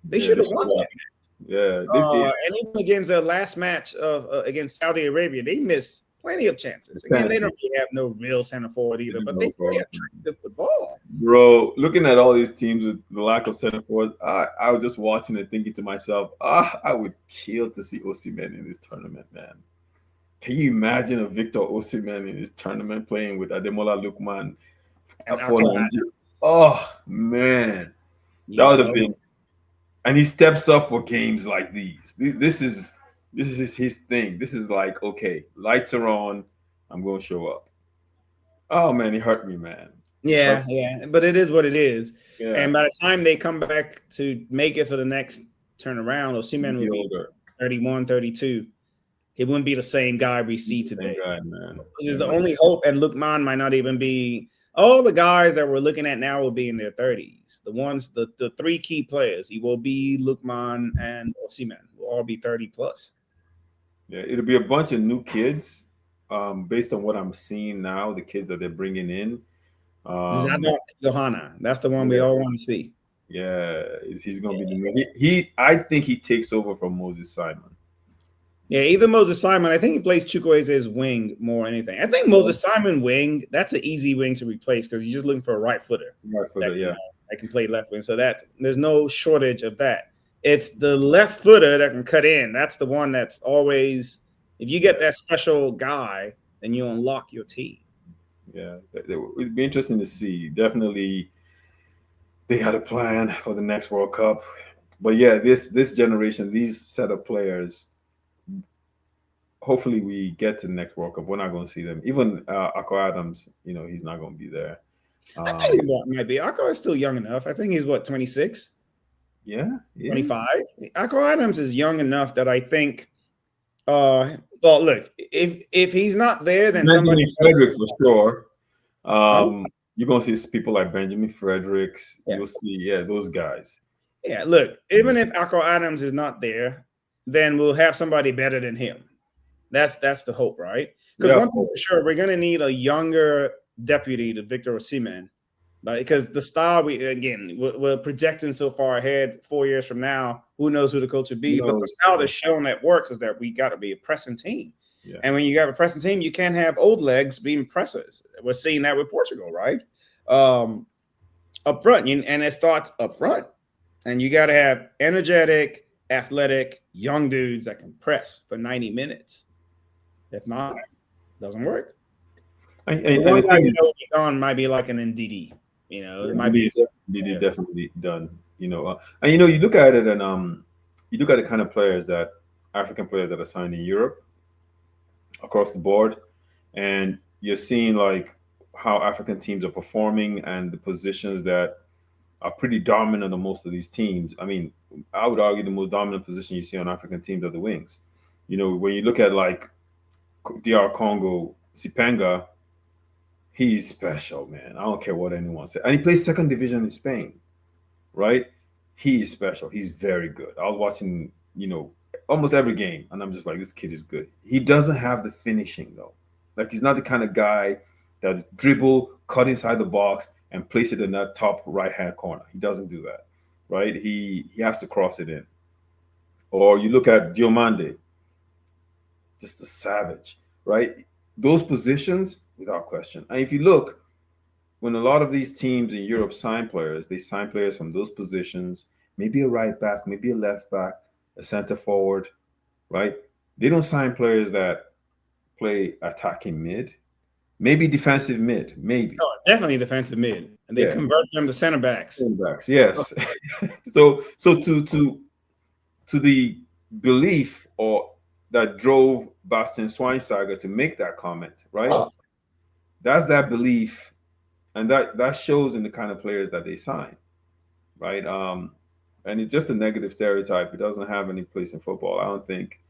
they should have won that. Yeah. And even against their last match against Saudi Arabia, they missed plenty of chances. Again, they don't really have no real center forward either, but they play attractive football. Bro, looking at all these teams with the lack of center forwards, I was just watching and thinking to myself, I would kill to see Osimhen in this tournament, man. Can you imagine a Victor Osimhen in this tournament playing with Ademola Lookman? And Oh man, that would have been. And he steps up for games like these. This is his thing. This is like, okay, lights are on. I'm going to show up. Oh man, he hurt me, man. Yeah, but it is what it is. Yeah. And by the time they come back to make it for the next turnaround, Osimhen will be older. 31, 32. He wouldn't be the same guy we see today. Guy, man. Which is the only hope. And Lookman might not even be. All the guys that we're looking at now will be in their 30s. The ones, the three key players, he will be Lookman and Osimhen will all be 30 plus. Yeah, it'll be a bunch of new kids. Based on what I'm seeing now, the kids that they're bringing in. Zadok Johanna, that's the one we all want to see. Yeah, he's going to be the I think he takes over from Moses Simon. Yeah, either Moses Simon. I think he plays Chukwueze's wing more than anything. I think Moses Simon wing, that's an easy wing to replace because you're just looking for a right footer. Right footer, yeah. That can play left wing. So that there's no shortage of that. It's the left footer that can cut in. That's the one that's always, if you get that special guy, then you unlock your team. Yeah, it'd be interesting to see. Definitely, they had a plan for the next World Cup. But yeah, this generation, these set of players, hopefully we get to the next World Cup. We're not going to see them. Even Okoro Adams, he's not going to be there. I think he might be. Okoro is still young enough. I think he's 26? Yeah. 25. Okoro Adams is young enough that I think. Well, look, if he's not there, then Benjamin Frederick for sure. You're going to see people like Benjamin Fredericks. Yeah. You'll see, those guys. Yeah, look, even if Okoro Adams is not there, then we'll have somebody better than him. That's the hope, right? Because one thing's for sure, we're going to need a younger deputy to Victor Osimhen, right? Because the style we're projecting so far ahead, 4 years from now, who knows who the coach would be? But the style that's shown that works is that we got to be a pressing team. Yeah. And when you have a pressing team, you can't have old legs being pressers. We're seeing that with Portugal, right? Up front, and it starts up front. And you got to have energetic, athletic, young dudes that can press for 90 minutes. If not, it doesn't work. And one guy might be like an NDD. It might be definitely done. And you look at it, and you look at the kind of players that African players that are signed in Europe across the board, and you're seeing like how African teams are performing and the positions that are pretty dominant on most of these teams. I mean, I would argue the most dominant position you see on African teams are the wings. When you look at like DR Congo, Sipenga, he's special, man. I don't care what anyone says. And he plays second division in Spain, right? He is special. He's very good. I was watching, almost every game, and I'm just like, this kid is good. He doesn't have the finishing, though. Like, he's not the kind of guy that dribble, cut inside the box, and place it in that top right-hand corner. He doesn't do that, right? He has to cross it in. Or you look at Diomande, just a savage, right? Those positions, without question. And if you look, when a lot of these teams in Europe sign players, they sign players from those positions, maybe a right back, maybe a left back, a center forward, right? They don't sign players that play attacking mid, maybe defensive mid, maybe. No, definitely defensive mid. And they convert them to center backs. Center backs, yes. So to the belief or that drove Bastian Schweinsteiger to make that comment, right? That's that belief, and that shows in the kind of players that they sign, right? And it's just a negative stereotype. It doesn't have any place in football. I don't think,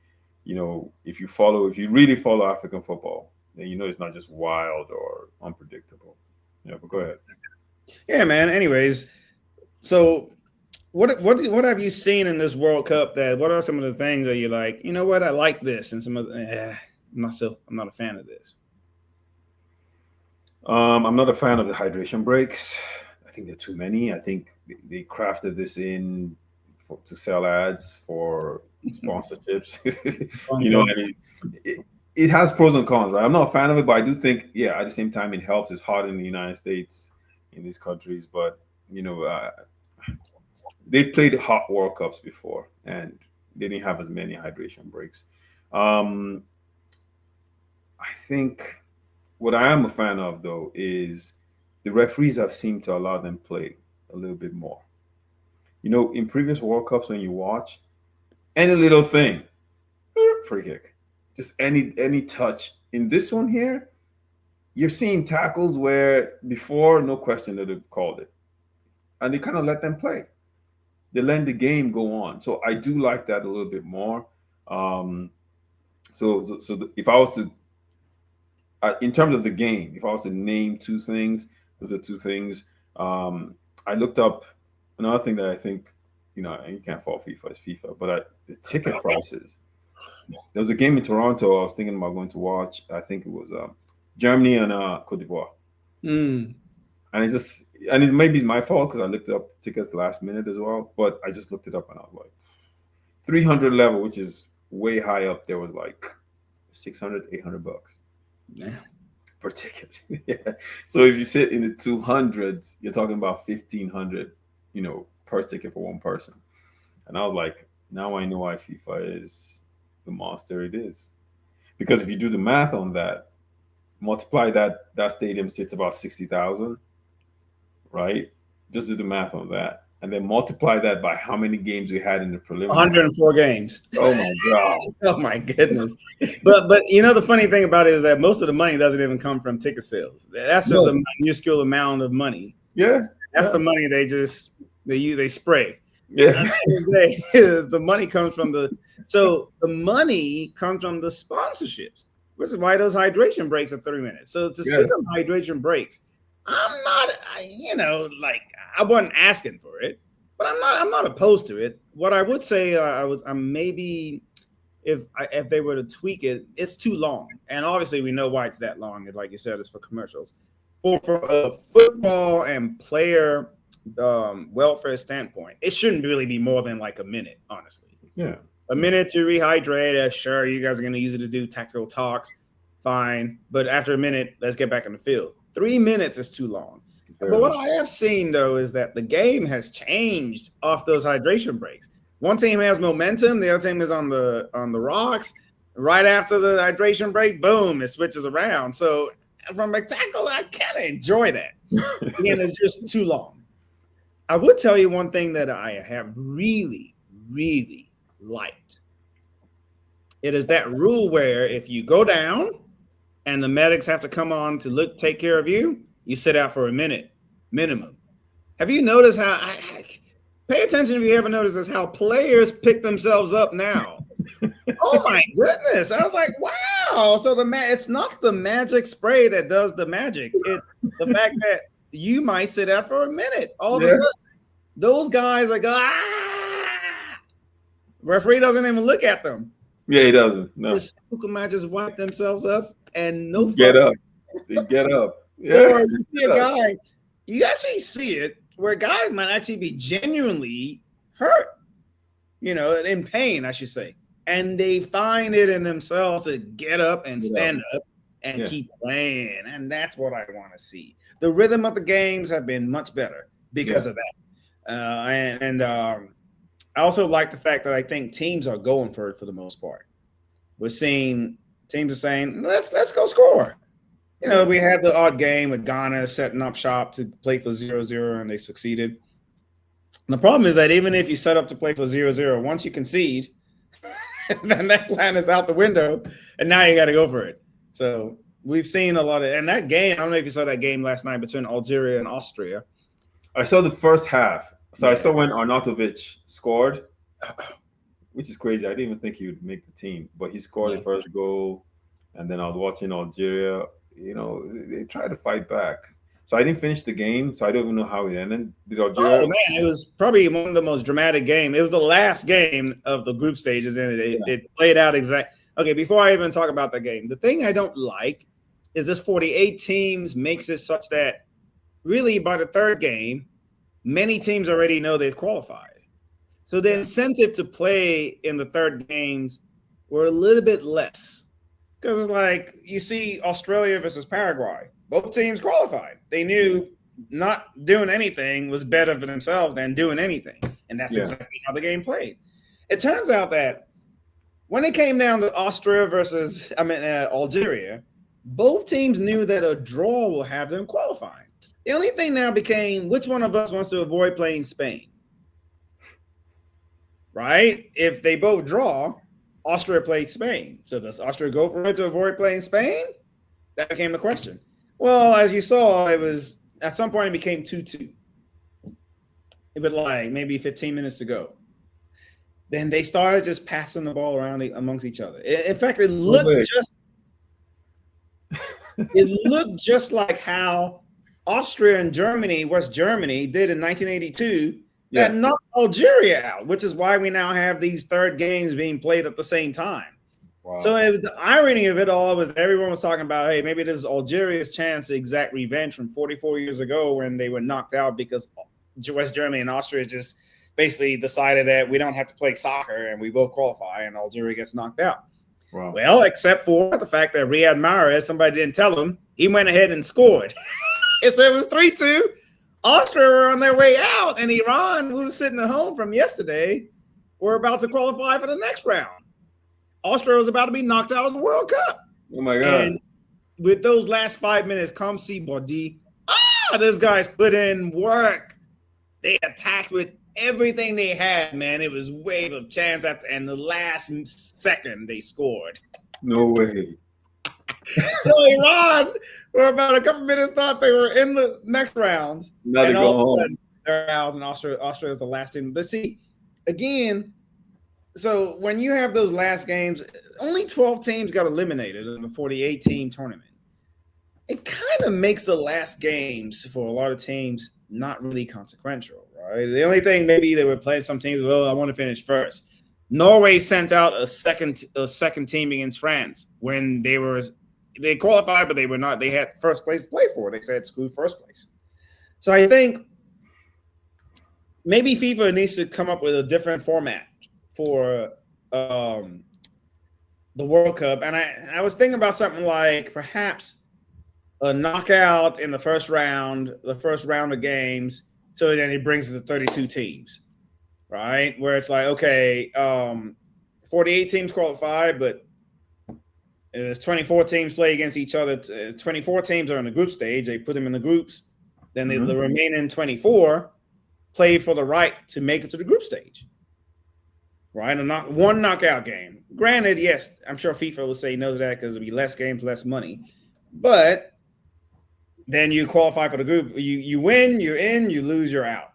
if you really follow African football, then it's not just wild or unpredictable. Yeah, but go ahead. Yeah, man. Anyways, so what have you seen in this World Cup? What are some of the things that you're like, I like this, and some of I'm not a fan of this. I'm not a fan of the hydration breaks. I think they're too many. I think they crafted this to sell ads for sponsorships. I mean, it has pros and cons, right? I'm not a fan of it, but I do think, yeah, at the same time, it helps. It's hot in the United States, in these countries, but you know, they've played hot World Cups before, and they didn't have as many hydration breaks. Um, I think what I am a fan of, though, is the referees have seemed to allow them play a little bit more. You know, in previous World Cups, when you watch any little thing, free kick, just any touch. In this one here, you're seeing tackles where before, no question, they'd have called it, and they kind of let them play. They let the game go on. So I do like that a little bit more. Um, if I was to, in terms of the game, if I was to name two things, those are two things. Um, I looked up another thing that I think, you know, you can't fault FIFA, it's FIFA, but the ticket prices. There was a game in Toronto I was thinking about going to watch. I think it was Germany and Cote d'Ivoire. Mm. And it maybe it's my fault because I looked up tickets last minute as well. But I just looked it up and I was like, 300 level, which is way high up there, was like 600 to $800 Yeah. per ticket. Yeah. So if you sit in the 200s, you're talking about 1,500, you know, per ticket for one person. And I was like, now I know why FIFA is the monster it is. Because if you do the math on that, multiply that stadium sits about 60,000, right? Just do the math on that, and then multiply that by how many games we had in the preliminary. 104 games. Oh my god! Oh my goodness! But you know the funny thing about it is that most of the money doesn't even come from ticket sales. That's just a minuscule amount of money. Yeah, that's the money they spray. Yeah, the money comes from the money comes from the sponsorships, which is why those hydration breaks are 30 minutes. So to speak of hydration breaks, I'm not, I wasn't asking for it, but I'm not opposed to it. What I would say, I'm maybe if they were to tweak it, it's too long, and obviously we know why it's that long. And like you said, it's for commercials. For football and player welfare standpoint, it shouldn't really be more than like a minute, honestly. Yeah, a minute to rehydrate. Sure, you guys are going to use it to do tactical talks, fine. But after a minute, let's get back in the field. 3 minutes is too long. But what I have seen, though, is that the game has changed off those hydration breaks. One team has momentum, the other team is on the rocks. Right after the hydration break, boom, it switches around. So from a tackle, I kind of enjoy that. Again, it's just too long. I would tell you one thing that I have really, really liked. It is that rule where if you go down and the medics have to come on to take care of you, you sit out for a minute minimum. Have you noticed how pay attention if you haven't noticed this, how players pick themselves up now? Oh my goodness. I was like, wow. So it's not the magic spray that does the magic. It's the fact that you might sit out for a minute. All of a sudden, those guys are going, referee doesn't even look at them. Yeah, he doesn't. No. Who might just wipe themselves up and get up. They get up. Yeah. Or you see a guy, you actually see it where guys might actually be genuinely hurt, in pain, I should say. And they find it in themselves to get up and stand up and keep playing. And that's what I want to see. The rhythm of the games have been much better because of that. I also like the fact that I think teams are going for it for the most part. We're seeing teams are saying, let's go score. We had the odd game with Ghana setting up shop to play for 0-0, and they succeeded. And the problem is that even if you set up to play for 0-0, once you concede, then that plan is out the window, and now you got to go for it. So we've seen a lot of – and that game, I don't know if you saw that game last night between Algeria and Austria. I saw the first half. So I saw when Arnautovic scored, which is crazy. I didn't even think he would make the team, but he scored the first goal, and then I was watching Algeria. They tried to fight back. So I didn't finish the game, so I don't even know how it ended. Did Algeria? Oh man, it was probably one of the most dramatic games. It was the last game of the group stages, and it played out exactly. Okay, before I even talk about the game, the thing I don't like is this 48 teams makes it such that really by the third game, many teams already know they've qualified. So the incentive to play in the third games were a little bit less. Because it's like you see Australia versus Paraguay. Both teams qualified. They knew not doing anything was better for themselves than doing anything. And that's Yeah. exactly how the game played. It turns out that when it came down to Austria versus, Algeria, both teams knew that a draw will have them qualifying. The only thing now became which one of us wants to avoid playing Spain, right? If they both draw, Austria played Spain. So does Austria go for it to avoid playing Spain? That became the question. Well, as you saw, it was at some point it became 2-2. It was like maybe 15 minutes to go. Then they started just passing the ball around amongst each other. In fact, it looked just like how Austria and Germany, West Germany, did in 1982. That knocked Algeria out, which is why we now have these third games being played at the same time. Wow. So the irony of it all was everyone was talking about, hey, maybe this is Algeria's chance to exact revenge from 44 years ago when they were knocked out because West Germany and Austria just basically decided that we don't have to play soccer and we both qualify and Algeria gets knocked out. Wow. Well, except for the fact that Riyad Mahrez, somebody didn't tell him, he went ahead and scored. So it was 3-2. Austria were on their way out, and Iran, who was sitting at home from yesterday, were about to qualify for the next round. Austria was about to be knocked out of the World Cup. Oh, my God. And with those last 5 minutes, come see Body. Those guys put in work. They attacked with everything they had, man. It was wave of chance after, and the last second they scored. No way. So Iran, for about a couple minutes, thought they were in the next rounds. Now they go home. They're out, and Austria is the last team. But see, again, so when you have those last games, only 12 teams got eliminated in the 48-team tournament. It kind of makes the last games for a lot of teams not really consequential, right? The only thing maybe they were playing some teams, I want to finish first. Norway sent out a second team against France when they qualified, but they were not. They had first place to play for. They said screw first place. So I think maybe FIFA needs to come up with a different format for the World Cup. And I was thinking about something like perhaps a knockout in the first round of games, so then it brings it to 32 teams, right? Where it's like, okay, 48 teams qualify, but there's 24 teams play against each other. 24 teams are in the group stage. They put them in the groups. Then the remaining 24 play for the right to make it to the group stage, right? One knockout game. Granted, yes, I'm sure FIFA will say no to that because it'll be less games, less money. But then you qualify for the group. You win, you're in. You lose, you're out.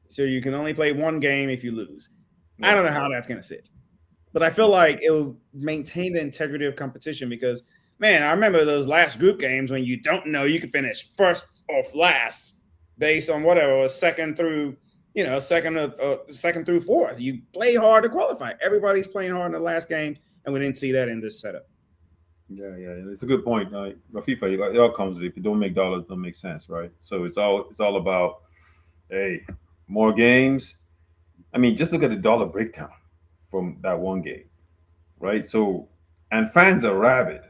So you can only play one game if you lose. I don't know how that's going to sit. But I feel like it will maintain the integrity of competition because, man, I remember those last group games when you don't know you can finish first or last based on whatever was second through fourth. You play hard to qualify. Everybody's playing hard in the last game, and we didn't see that in this setup. Yeah, it's a good point. But FIFA, it all comes if you don't make dollars, it don't make sense, right? So it's all about, hey, more games. I mean, just look at the dollar breakdown from that one game, right? So, and fans are rabid.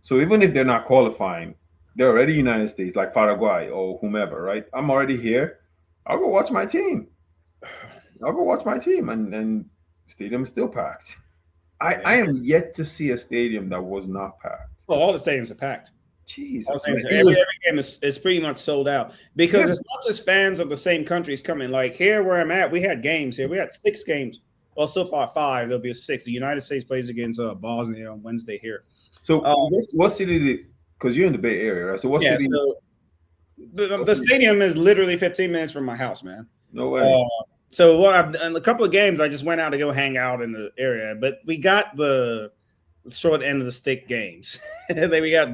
So even if they're not qualifying, they're already United States, like Paraguay or whomever, right? I'm already here. I'll go watch my team. And stadium is still packed. I am yet to see a stadium that was not packed. Well, all the stadiums are packed. Jesus. Every game is pretty much sold out because it's not just fans of the same countries coming. Like here where I'm at, we had games here. We had 6 games. Well, so far 5. There'll be a 6th. The United States plays against Bosnia on Wednesday here. So what city? Because you're in the Bay Area, right? So what city? So the stadium is literally 15 minutes from my house, man. No way. So what I've done, a couple of games, I just went out to go hang out in the area. But we got the short end of the stick games. And then we got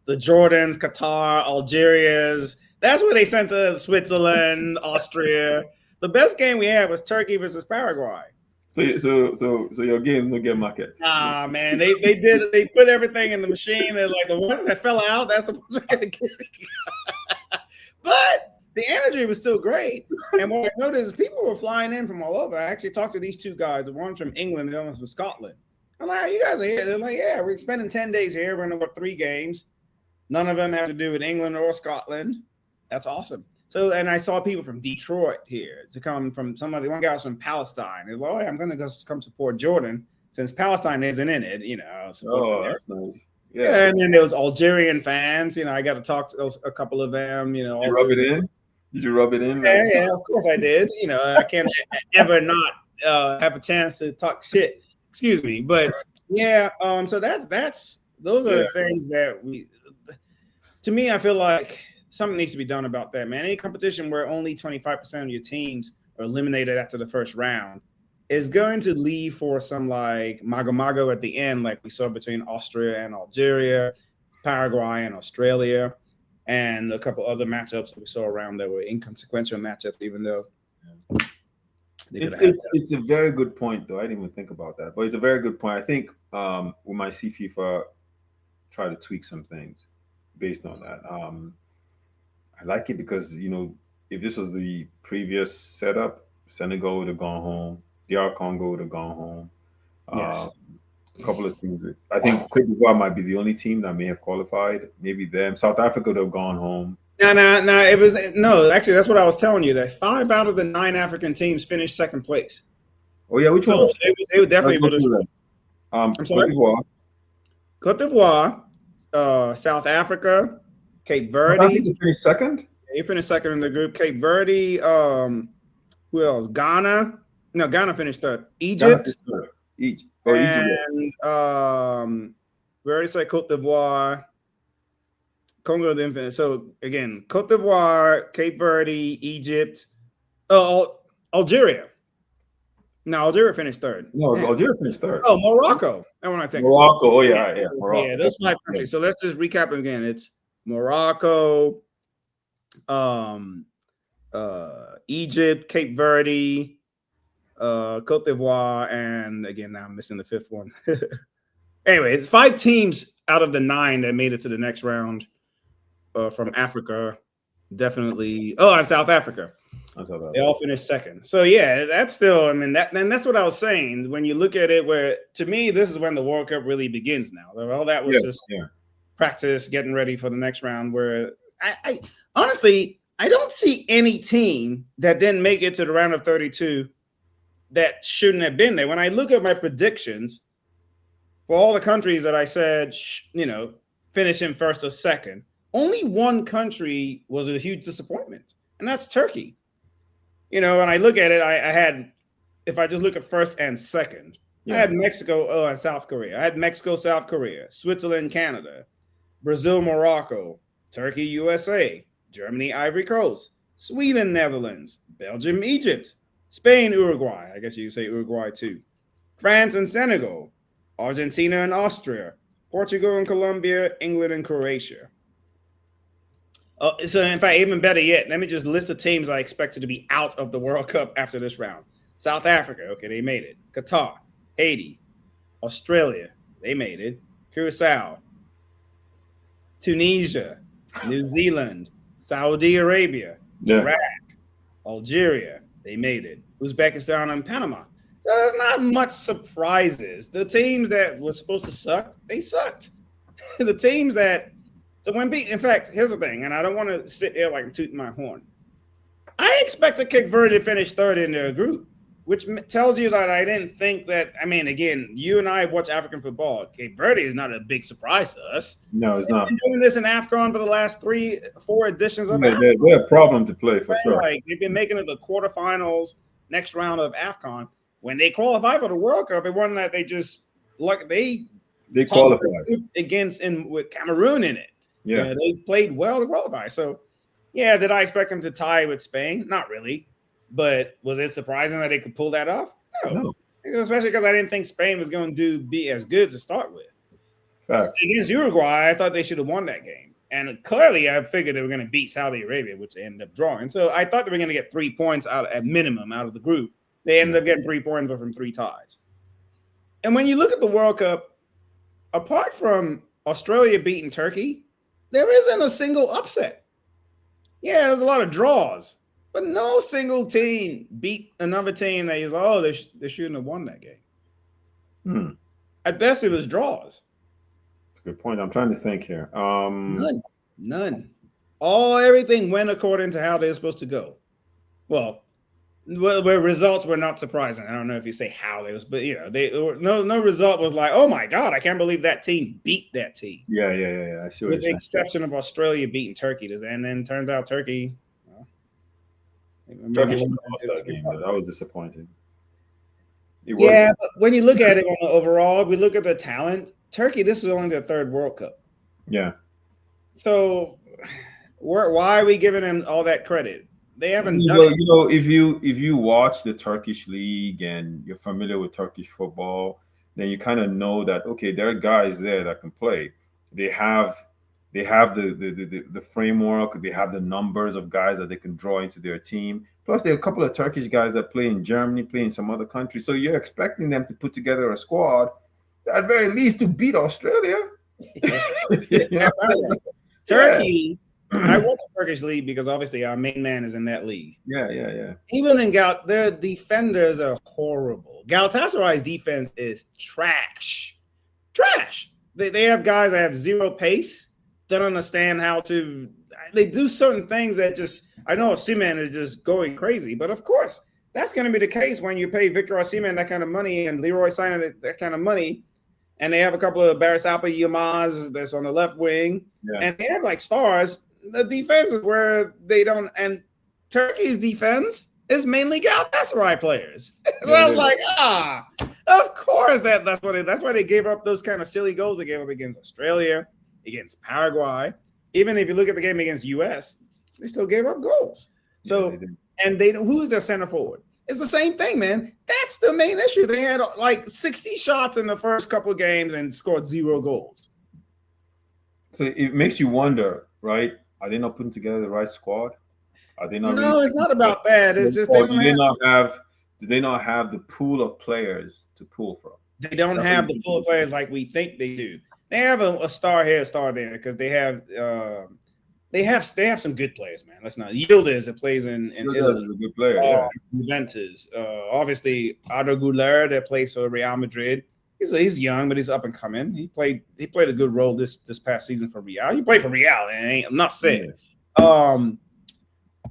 the Jordans, Qatar, Algeria's. That's where they sent us Switzerland, Austria. The best game we had was Turkey versus Paraguay. So your game will get market. Ah, man, they did. They put everything in the machine. They're like the ones that fell out. That's the ones we're gonna get. But the energy was still great. And what I noticed is people were flying in from all over. I actually talked to these 2 guys. The one's from England, the other one's from Scotland. I'm like, you guys are here. They're like, yeah, we're spending 10 days here. We're going to watch 3 games. None of them have to do with England or Scotland. That's awesome. So, and I saw people from Detroit here to come from one guy was from Palestine. He's like, oh, yeah, I'm going to come support Jordan since Palestine isn't in it, support them there. That's nice. Yeah. And then there was Algerian fans. I got to talk to a couple of them, Did you rub it in? Did you rub it in? Yeah, of course I did. I can't ever not have a chance to talk shit. Excuse me. But yeah, so those are the things that to me, I feel like something needs to be done about that, man. Any competition where only 25% of your teams are eliminated after the first round is going to leave for some like mago at the end, like we saw between Austria and Algeria, Paraguay and Australia, and a couple other matchups that we saw around that were inconsequential matchups, even though it's a very good point, though. I didn't even think about that, but it's a very good point. I think we might see FIFA try to tweak some things based on that. I like it because if this was the previous setup, Senegal would have gone home, DR Congo would have gone home. Yes. A couple of teams. I think Cote d'Ivoire might be the only team that may have qualified. Maybe them. South Africa would have gone home. No. It was Actually, that's what I was telling you. That 5 out of the 9 African teams finished second place. Oh yeah, which one? They would definitely would have. I'm sorry. Cote d'Ivoire, South Africa, Cape Verde. I think they finished second. They finished second in the group. Cape Verde. Who else? Ghana. No, Ghana finished third. Egypt. Egypt. And we already said Cote d'Ivoire. Congo the Infinite. So again, Cote d'Ivoire, Cape Verde, Egypt, Algeria. No, Algeria finished third. No, Algeria finished third. Oh, Morocco. That's what I think. Morocco. Oh yeah. Morocco. Yeah, those 5 countries. So let's just recap them again. It's Morocco, Egypt, Cape Verde, Cote d'Ivoire, and again, now I'm missing the 5th one. Anyway, it's 5 teams out of the 9 that made it to the next round from Africa. Definitely. Oh, and South Africa. They all finished second. So yeah, that's still. I mean, that's what I was saying. When you look at it, where to me, this is when the World Cup really begins. Now, all that was just practice, getting ready for the next round. Where I honestly, I don't see any team that didn't make it to the round of 32 that shouldn't have been there. When I look at my predictions for all the countries that I said, finish in first or second, only one country was a huge disappointment, and that's Turkey. When I look at it, I had, if I just look at first and second, I had Mexico, and South Korea. I had Mexico, South Korea, Switzerland, Canada, Brazil, Morocco, Turkey, USA, Germany, Ivory Coast, Sweden, Netherlands, Belgium, Egypt, Spain, Uruguay. I guess you could say Uruguay too. France and Senegal, Argentina and Austria, Portugal and Colombia, England and Croatia. So in fact, even better yet, let me just list the teams I expected to be out of the World Cup after this round. South Africa, okay, they made it. Qatar, Haiti, Australia, they made it. Curacao, Tunisia, New Zealand, Saudi Arabia, Iraq, Algeria, they made it. Uzbekistan and Panama. So there's not much surprises. The teams that were supposed to suck, they sucked. The teams that in fact, here's the thing, and I don't want to sit there like tooting my horn. I expected Cape Verde to finish third in their group, which tells you that I didn't think that. I mean, again, you and I watch African football. Cape Verde is not a big surprise to us. No, it's not. They've been doing this in AFCON for the last 3-4 editions of it. They're a problem to play for sure. Like, they've been making it the quarterfinals, next round of AFCON. When they qualified for the World Cup, it wasn't that they just they qualified with Cameroon in it. Yeah, they played well to qualify. So, yeah, did I expect them to tie with Spain? Not really. But was it surprising that they could pull that off? No. Especially because I didn't think Spain was going to be as good to start with. Facts. Against Uruguay, I thought they should have won that game. And clearly, I figured they were going to beat Saudi Arabia, which they ended up drawing. So I thought they were going to get 3 points at minimum out of the group. They ended up getting 3 points, but from 3 ties. And when you look at the World Cup, apart from Australia beating Turkey, there isn't a single upset. Yeah, there's a lot of draws, but no single team beat another team that is, they shouldn't have won that game. At best, it was draws. That's a good point. I'm trying to think here. None. Everything went according to how they're supposed to go. Well, where results were not surprising. I don't know if you say how they was, but no result was like, oh my god, I can't believe that team beat that team. Yeah. I see what With the exception of Australia beating Turkey, and then turns out Turkey. Turkey should have lost that game, but that was disappointing. Yeah, but when you look at it on the overall, we look at the talent. Turkey, this is only their third World Cup. Yeah. So, why are we giving them all that credit? They haven't done it. If you watch the Turkish league and you're familiar with Turkish football, then you kind of know that okay, there are guys there that can play. They have the framework. They have the numbers of guys that they can draw into their team. Plus, there are a couple of Turkish guys that play in Germany, play in some other countries. So you're expecting them to put together a squad, at very least, to beat Australia. Turkey. I watch the Turkish league because obviously our main man is in that league. Yeah. Even in their defenders are horrible. Galatasaray's defense is trash. They have guys that have zero pace, don't understand how to. They do certain things that just. I know Osimhen is just going crazy, but of course that's going to be the case when you pay Victor Osimhen that kind of money and Leroy Sané that kind of money, and they have a couple of Baris Alpa Yilmaz that's on the left wing, and they have like stars. The defense is where they don't, and Turkey's defense is mainly Galatasaray players. So I was like, of course that's why they gave up those kind of silly goals they gave up against Australia, against Paraguay. Even if you look at the game against US, they still gave up goals. So, and who's their center forward? It's the same thing, man. That's the main issue. They had like 60 shots in the first couple of games and scored 0 goals. So it makes you wonder, right? Are they not putting together the right squad? Are they not? No, it's not about that. It's just do they not have the pool of players to pull from? They don't have the pool of players like we think they do. They have a star here, a star there, because they have some good players, man. Let's not. Yildiz that plays in Italy is a good player. Juventus. Obviously, Arda Güler that plays for Real Madrid. He's young, but he's up and coming. He played a good role this past season for Real. He played for Real, and ain't enough said. And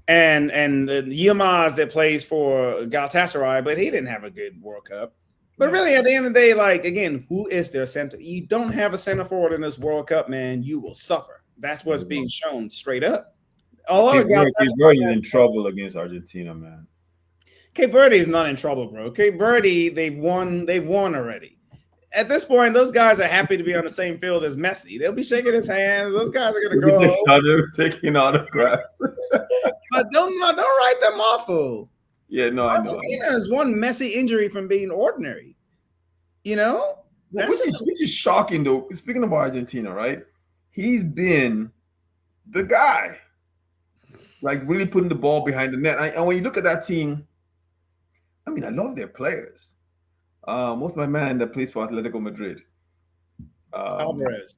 Yilmaz that plays for Galatasaray, but he didn't have a good World Cup. But really, at the end of the day, like again, who is their center? You don't have a center forward in this World Cup, man. You will suffer. That's what's being shown straight up. A lot of Galatasaray is in trouble against Argentina, man. Cape Verde is not in trouble, bro. Cape Verde, they've won already. At this point, those guys are happy to be on the same field as Messi. They'll be shaking his hands. Those guys are going to go taking autographs. But don't write them off, fool. Yeah, no, I know. Argentina is one Messi injury from being ordinary. You know, which is shocking though. Speaking of Argentina, right? He's been the guy, like really putting the ball behind the net. And when you look at that team, I mean, I love their players. What's my man that plays for Atletico Madrid? Alvarez,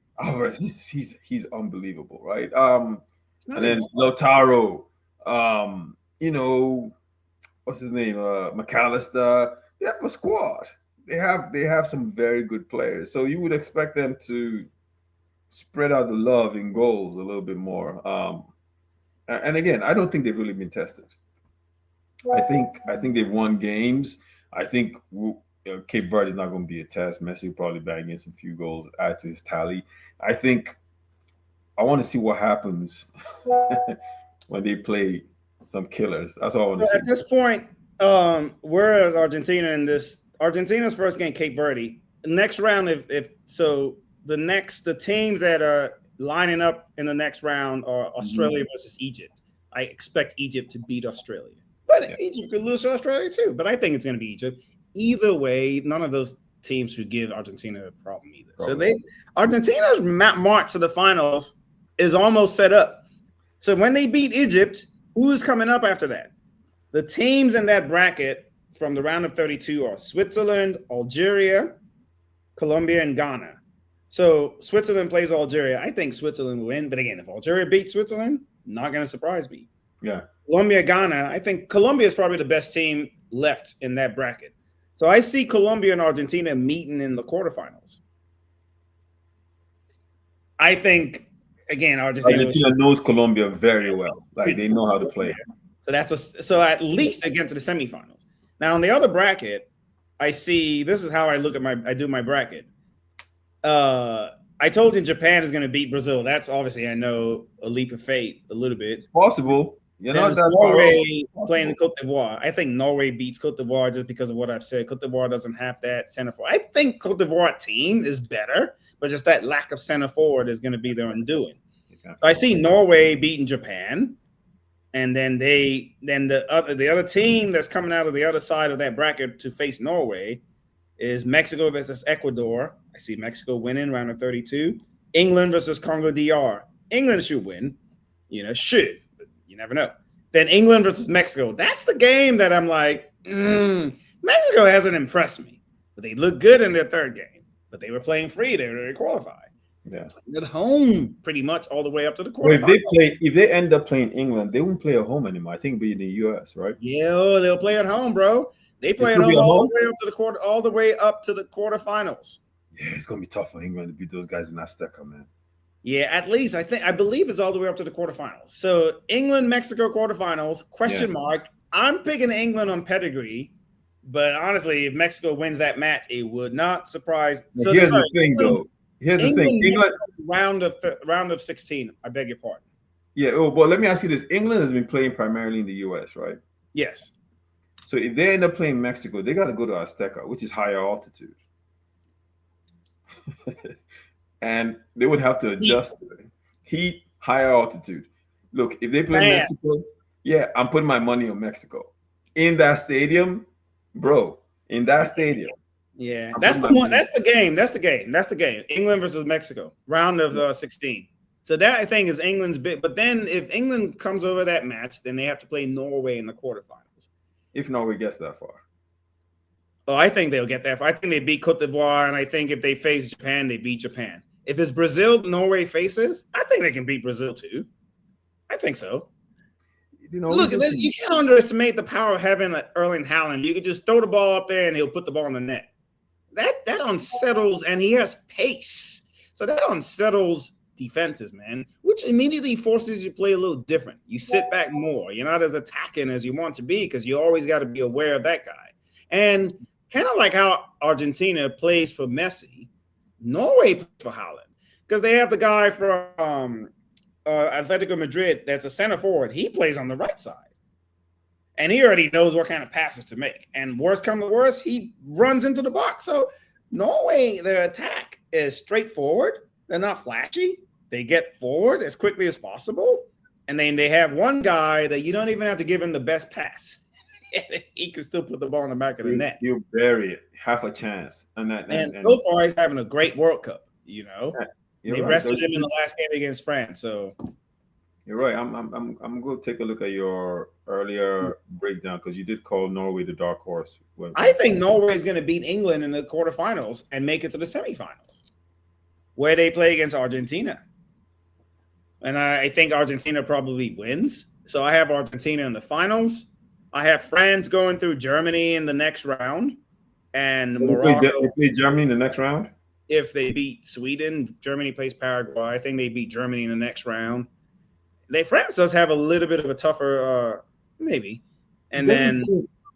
he's unbelievable, right? And then Lautaro, what's his name? McAllister. They have a squad. They have some very good players. So you would expect them to spread out the love in goals a little bit more. And again, I don't think they've really been tested. I think they've won games. I think Cape Verde is not going to be a test. Messi will probably bag in some few goals, add to his tally. I want to see what happens when they play some killers. That's all I want to see. At this point, where is Argentina in this? Argentina's first game, Cape Verde. Next round, the teams that are lining up in the next round are Australia versus Egypt. I expect Egypt to beat Australia. But Egypt could lose to Australia too. But I think it's going to be Egypt. Either way, none of those teams should give Argentina a problem either. So Argentina's march to the finals is almost set up. So when they beat Egypt, who is coming up after that? The teams in that bracket from the round of 32 are Switzerland, Algeria, Colombia, and Ghana. So Switzerland plays Algeria. I think Switzerland will win. But again, if Algeria beats Switzerland, not going to surprise me. Yeah. Colombia, Ghana. I think Colombia is probably the best team left in that bracket. So I see Colombia and Argentina meeting in the quarterfinals. I think again Argentina knows Colombia very well. Like they know how to play. So at least they get to the semifinals. Now on the other bracket, I see this is how I do my bracket. I told you Japan is going to beat Brazil. That's obviously I know a leap of faith a little bit. It's possible. You know, that's Norway playing Cote d'Ivoire. I think Norway beats Cote d'Ivoire just because of what I've said. Cote d'Ivoire doesn't have that center forward. I think Cote d'Ivoire team is better, but just that lack of center forward is going to be their undoing. So I see Norway beating Japan, and then the other team that's coming out of the other side of that bracket to face Norway is Mexico versus Ecuador. I see Mexico winning round of 32. England versus Congo DR. England should win. Should. You never know. Then England versus Mexico. That's the game that I'm like, Mexico hasn't impressed me. But they look good in their third game. But they were playing free. They were already qualified. Yeah. At home pretty much all the way up to the quarterfinals. Well, if they end up playing England, they won't play at home anymore. I think it'll be in the US, right? Yeah, they'll play at home, bro. They play at home all the way up to the quarterfinals. Yeah, it's gonna be tough for England to beat those guys in Azteca, man. Yeah, at least I believe it's all the way up to the quarterfinals. So England, Mexico quarterfinals, question mark. I'm picking England on pedigree, but honestly, if Mexico wins that match, it would not surprise. So here's the thing, though. Here's the thing. England round of 16. I beg your pardon. Yeah, well, let me ask you this. England has been playing primarily in the US, right? Yes. So if they end up playing Mexico, they got to go to Azteca, which is higher altitude. And they would have to adjust to it. Heat, higher altitude. Look, if they play Mexico, I'm putting my money on Mexico. In that stadium, bro, in that stadium. Yeah, that's the one. That's the game. That's the game. England versus Mexico, round of 16. So that I think is England's bit. But then if England comes over that match, then they have to play Norway in the quarterfinals. If Norway gets that far. Oh, I think they'll get that far. I think they beat Cote d'Ivoire, and I think if they face Japan, they beat Japan. If it's Brazil, Norway faces, I think they can beat Brazil too. I think so. Look, you can't underestimate the power of having Erling Haaland. You can just throw the ball up there, and he'll put the ball in the net. That unsettles, and he has pace. So that unsettles defenses, man, which immediately forces you to play a little different. You sit back more. You're not as attacking as you want to be because you always got to be aware of that guy. And kind of like how Argentina plays for Messi, Norway plays for Haaland because they have the guy from Atletico Madrid that's a center forward. He plays on the right side. And he already knows what kind of passes to make. And worst come to worst, he runs into the box. So Norway, their attack is straightforward. They're not flashy. They get forward as quickly as possible. And then they have one guy that you don't even have to give him the best pass. He can still put the ball in the back of the net. You bury it, half a chance. And so far, he's having a great World Cup. They right. rested him in the last game against France. So you're right. I'm going to take a look at your earlier breakdown because you did call Norway the dark horse. I think Norway is going to beat England in the quarterfinals and make it to the semifinals, where they play against Argentina. And I think Argentina probably wins. So I have Argentina in the finals. I have France going through Germany in the next round, and Morocco. They play Germany in the next round. If they beat Sweden, Germany plays Paraguay. I think they beat Germany in the next round. France does have a little bit of a tougher, maybe. And then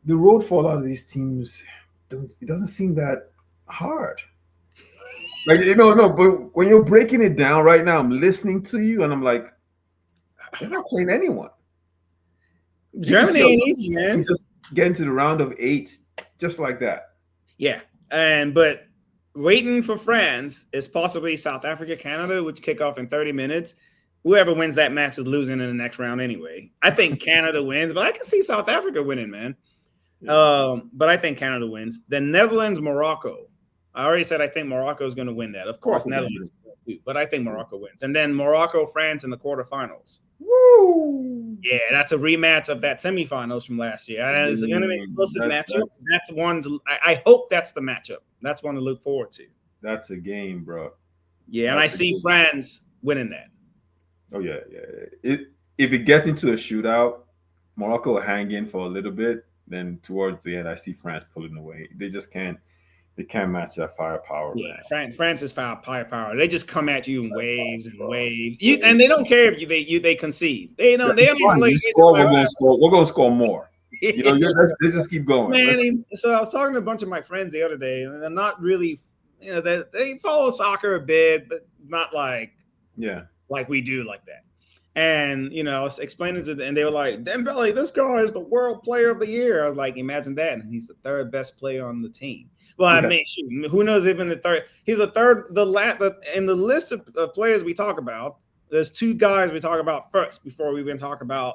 the road for a lot of these teams, it doesn't seem that hard. Like but when you're breaking it down right now, I'm listening to you, and I'm like, they're not playing anyone. Germany ain't easy, man. Just get into the round of 8, just like that. Yeah, but waiting for France is possibly South Africa, Canada, which kick off in 30 minutes. Whoever wins that match is losing in the next round anyway. I think Canada wins, but I can see South Africa winning, man. Yeah. But I think Canada wins. Then Netherlands, Morocco. I already said I think Morocco is going to win that. Of course, Netherlands, but I think Morocco wins. And then Morocco, France in the quarterfinals. Woo! Yeah, that's a rematch of that semifinals from last year. And it's going to be an explosive matchup. That's one. I hope that's the matchup. That's one to look forward to. That's a game, bro. Yeah, and I see France winning that. Oh yeah. If it gets into a shootout, Morocco will hang in for a little bit, Then towards the end, I see France pulling away. They just can't. They can't match that firepower, Yeah, man. France is firepower. They just come at you in waves and Bro. waves, and they don't care if they concede. They Yeah, don't. They it's don't fine. really. You score, we're gonna score. We're gonna score more. Let's just keep going. Man, so I was talking to a bunch of my friends the other day, and they're not really, they follow soccer a bit, but not like we do like that. And I was explaining to them, and they were like, "Dembele, this guy is the world player of the year." I was like, "Imagine that!" And he's the third best player on the team. Well, I mean, shoot, who knows? Even the third, he's the third. In the list of players we talk about, there's two guys we talk about first before we even talk about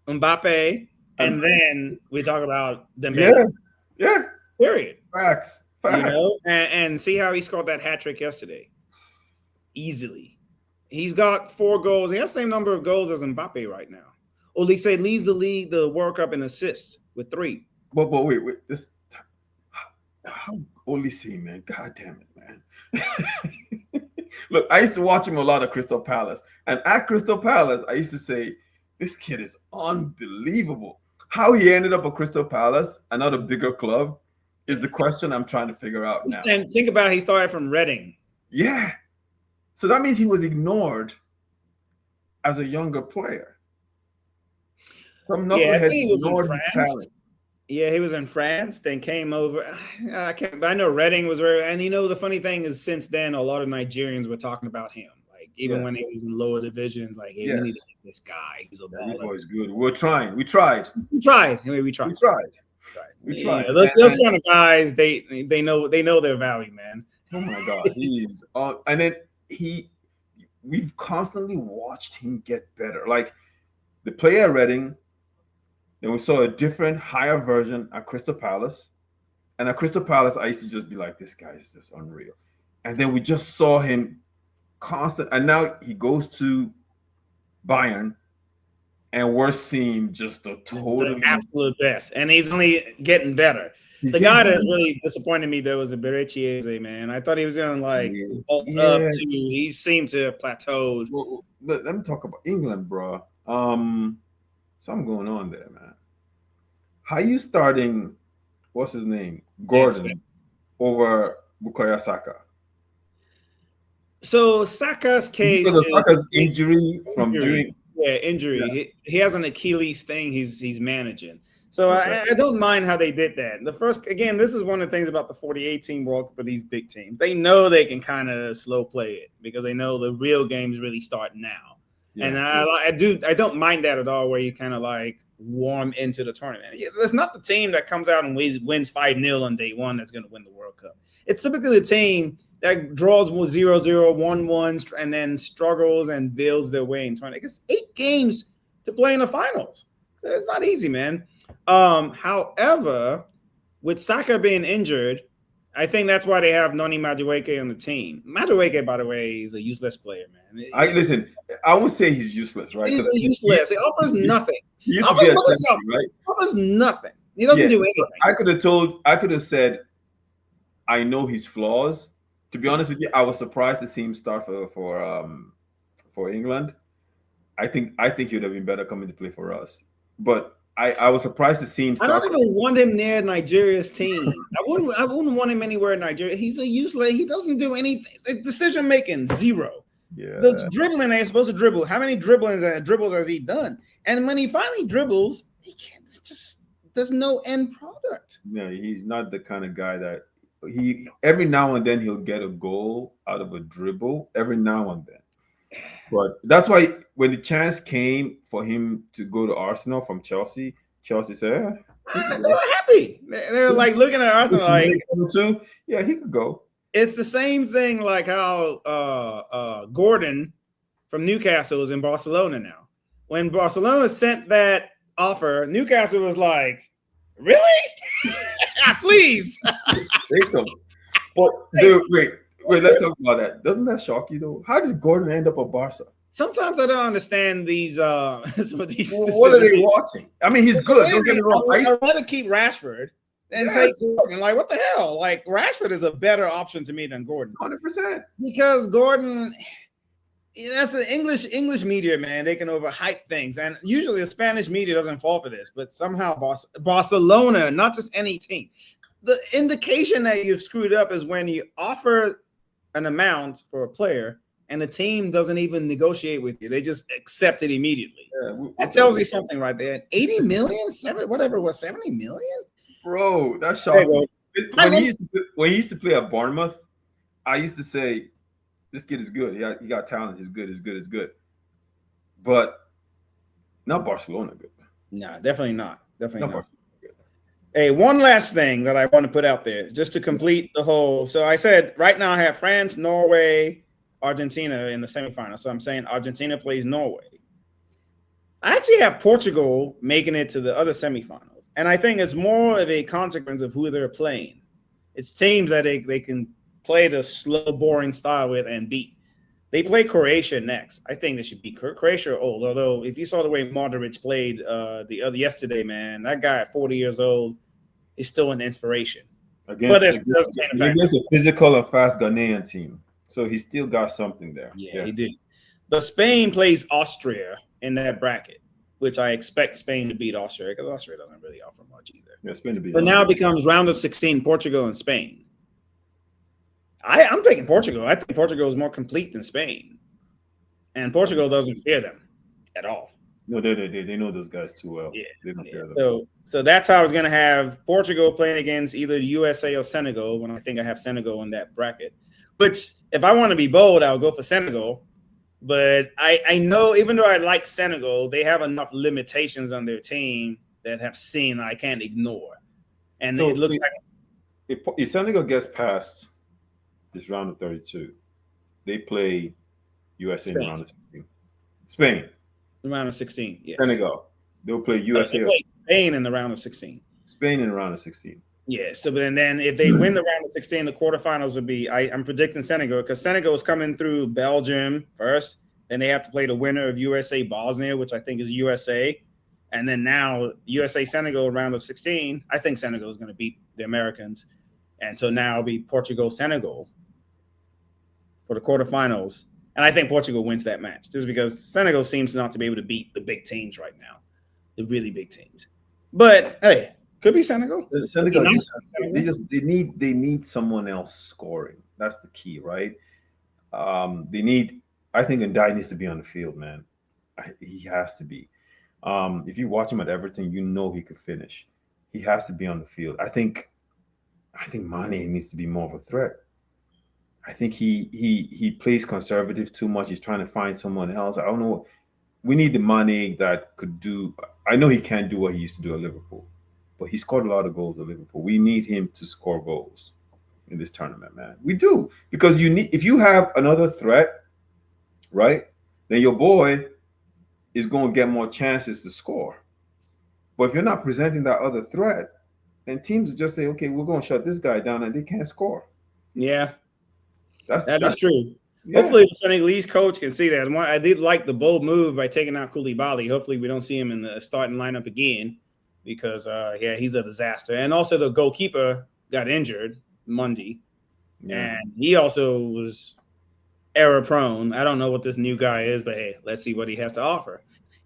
Mbappe, and then we talk about Dembele. Yeah. Period. Facts. And see how he scored that hat trick yesterday. Easily. He's got 4 goals. He has the same number of goals as Mbappe right now. Olise leads the World Cup in assists with 3. But wait. This how Olise, man. God damn it, man. Look, I used to watch him a lot at Crystal Palace. And at Crystal Palace, I used to say, this kid is unbelievable. How he ended up at Crystal Palace, another bigger club, is the question I'm trying to figure out now. And think about it, he started from Reading. Yeah. So that means he was ignored as a younger player. Some knucklehead ignored his talent. Yeah, he was in France, then came over. I know Reading was very, and the funny thing is, since then, a lot of Nigerians were talking about him. Like, even when he was in lower divisions, like, hey, we need to get this guy. He's a baller. He was good. We tried. We tried. Those kind of guys, they know their value, man. Oh my God, he's and then we've constantly watched him get better. Like the player at Reading, then we saw a different, higher version at Crystal Palace. And at Crystal Palace, I used to just be like, this guy is just unreal. And then we just saw him constant. And now he goes to Bayern, and we're seeing just the absolute best. And he's only getting better. The guy that really disappointed me, though, was a Bereciese, man. I thought he was going to vault up to. He seemed to have plateaued. Well, let me talk about England, bro. Something going on there, man. How you starting? What's his name? Gordon over Bukayo Saka. So Saka's case because of Saka's injury from doing. Yeah, injury. Yeah. He has an Achilles thing. He's managing. So I don't mind how they did that. This is one of the things about the 2018 World Cup for these big teams. They know they can kind of slow play it because they know the real games really start now. Yeah, and I don't mind that at all, where you kind of like warm into the tournament. It's not the team that comes out and wins 5-0 on day one that's going to win the World Cup. It's typically the team that draws 0-0, 1-1, and then struggles and builds their way in tournament. It's 8 games to play in the finals. It's not easy, man. However, with Saka being injured, I think that's why they have Noni Madueke on the team. Madueke, by the way, is a useless player, man. I would say he's useless, right? He's useless. He offers nothing. He used to be a Chelsea, right? Offers nothing. He doesn't do anything. I could have said, I know his flaws. To be honest with you, I was surprised to see him start for England. I think he would have been better coming to play for us. But I was surprised to see him start. I don't even want him near Nigeria's team. I wouldn't want him anywhere in Nigeria. He's a useless. He doesn't do anything. Decision making, 0. Yeah. The dribbling he's supposed to dribble. How many dribbles has he done? And when he finally dribbles, he can't. There's no end product. No, he's not the kind of guy that every now and then he'll get a goal out of a dribble. Every now and then. But that's why when the chance came for him to go to Arsenal from Chelsea said, they were happy. They're like looking at Arsenal like, yeah, he could go. It's the same thing like how Gordon from Newcastle is in Barcelona now. When Barcelona sent that offer, Newcastle was like, really? Please. But dude, wait, let's talk about that. Doesn't that shock you though? How did Gordon end up at Barca? Sometimes I don't understand these. What are they watching? I mean, he's good. Don't get me wrong. I'd rather keep Rashford and take Gordon. Like, what the hell? Like, Rashford is a better option to me than Gordon. 100%. Because Gordon, that's an English media, man. They can overhype things, and usually the Spanish media doesn't fall for this. But somehow, Barcelona, not just any team, the indication that you've screwed up is when you offer an amount for a player and the team doesn't even negotiate with you; they just accept it immediately. Yeah, That tells you something right there. 80 million, whatever it was, 70 million. bro, that shocked me. When he used to play at Bournemouth, I used to say, "This kid is good. He got talent. He's good. He's good. He's good." But not Barcelona good. No, definitely not. Definitely not. Barcelona good. Hey, one last thing that I want to put out there, just to complete the whole. So I said right now I have France, Norway, Argentina in the semifinals. So I'm saying Argentina plays Norway. I actually have Portugal making it to the other semifinals. And I think it's more of a consequence of who they're playing. It's teams that they can play the slow, boring style with and beat. They play Croatia next. I think they should beat Croatia. Old, although if you saw the way Modric played the other yesterday, man, that guy at 40 years old is still an inspiration. Against a physical and fast Ghanaian team, so he still got something there. Yeah, he did. But Spain plays Austria in that bracket, which I expect Spain to beat Austria because Austria doesn't really offer much either. Yeah, Spain to beat. But now it becomes round of 16, Portugal and Spain. I'm taking Portugal. I think Portugal is more complete than Spain, and Portugal doesn't fear them at all. No, they know those guys too well. Yeah, they don't fear them. So that's how I was going to have Portugal playing against either the USA or Senegal. When I think I have Senegal in that bracket. Which, if I want to be bold, I'll go for Senegal. But I know, even though I like Senegal, they have enough limitations on their team that have seen I can't ignore. And so it looks like if Senegal gets past this round of 32, they play USA in the round of 16. Spain. The round of 16, yes. Senegal. They'll play USA. They play Spain in the round of 16. Spain in the round of 16. Yeah, so and then if they win the round of 16, the quarterfinals would be, I'm predicting Senegal, because Senegal is coming through Belgium first. Then they have to play the winner of USA Bosnia, which I think is USA. And then now USA Senegal round of 16. I think Senegal is going to beat the Americans. And so now it'll be Portugal Senegal for the quarterfinals. And I think Portugal wins that match just because Senegal seems not to be able to beat the big teams right now, the really big teams. But hey, could be Senegal. Senegal they need someone else scoring. That's the key, right? I think Ndai needs to be on the field, man. He has to be. If you watch him at Everton, you know he could finish. He has to be on the field. I think Mane needs to be more of a threat. I think he plays conservative too much. He's trying to find someone else. I don't know. We need the Mane that could do. I know he can't do what he used to do at Liverpool, but he scored a lot of goals at Liverpool. We need him to score goals in this tournament, man. We do, because if you have another threat, right, then your boy is going to get more chances to score. But if you're not presenting that other threat, then teams just say, okay, we're going to shut this guy down, and they can't score. Yeah. That is true. Yeah. Hopefully the Senegalese coach can see that. I did like the bold move by taking out Koulibaly. Hopefully we don't see him in the starting lineup again because, he's a disaster. And also the goalkeeper got injured Monday, and he also was error prone. I don't know what this new guy is, but hey, let's see what he has to offer.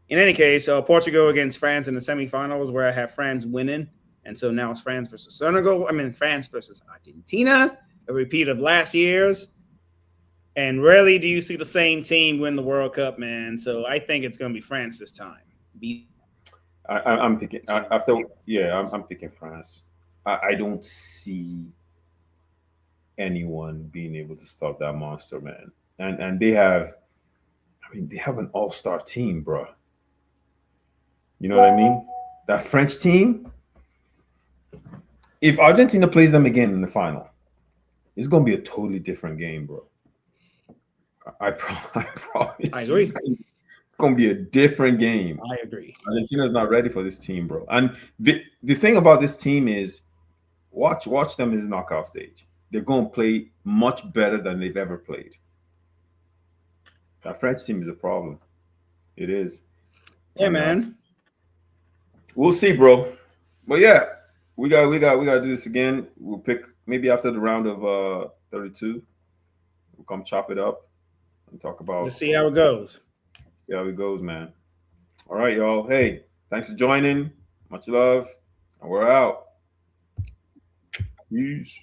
In any case, Portugal against France in the semifinals, where I have France winning. And so now it's France versus Senegal. France versus Argentina, a repeat of last year's. And rarely do you see the same team win the World Cup, man. So I think it's going to be France this time. I'm picking I'm picking France. I don't see anyone being able to stop that monster, man. And they have an all-star team, bro. You know what I mean? That French team. If Argentina plays them again in the final, it's going to be a totally different game, bro. I promise. I agree. It's going to be a different game. I agree. Argentina's not ready for this team, bro. And the thing about this team is, watch them in the knockout stage. They're going to play much better than they've ever played. That French team is a problem. It is. Yeah, man. We'll see, bro. But yeah, we got to do this again. We'll pick maybe after the round of 32. We'll come chop it up. and talk about Let's see how it goes. see how it goes, man. All right, y'all. Hey, thanks for joining. Much love, and we're out. Peace.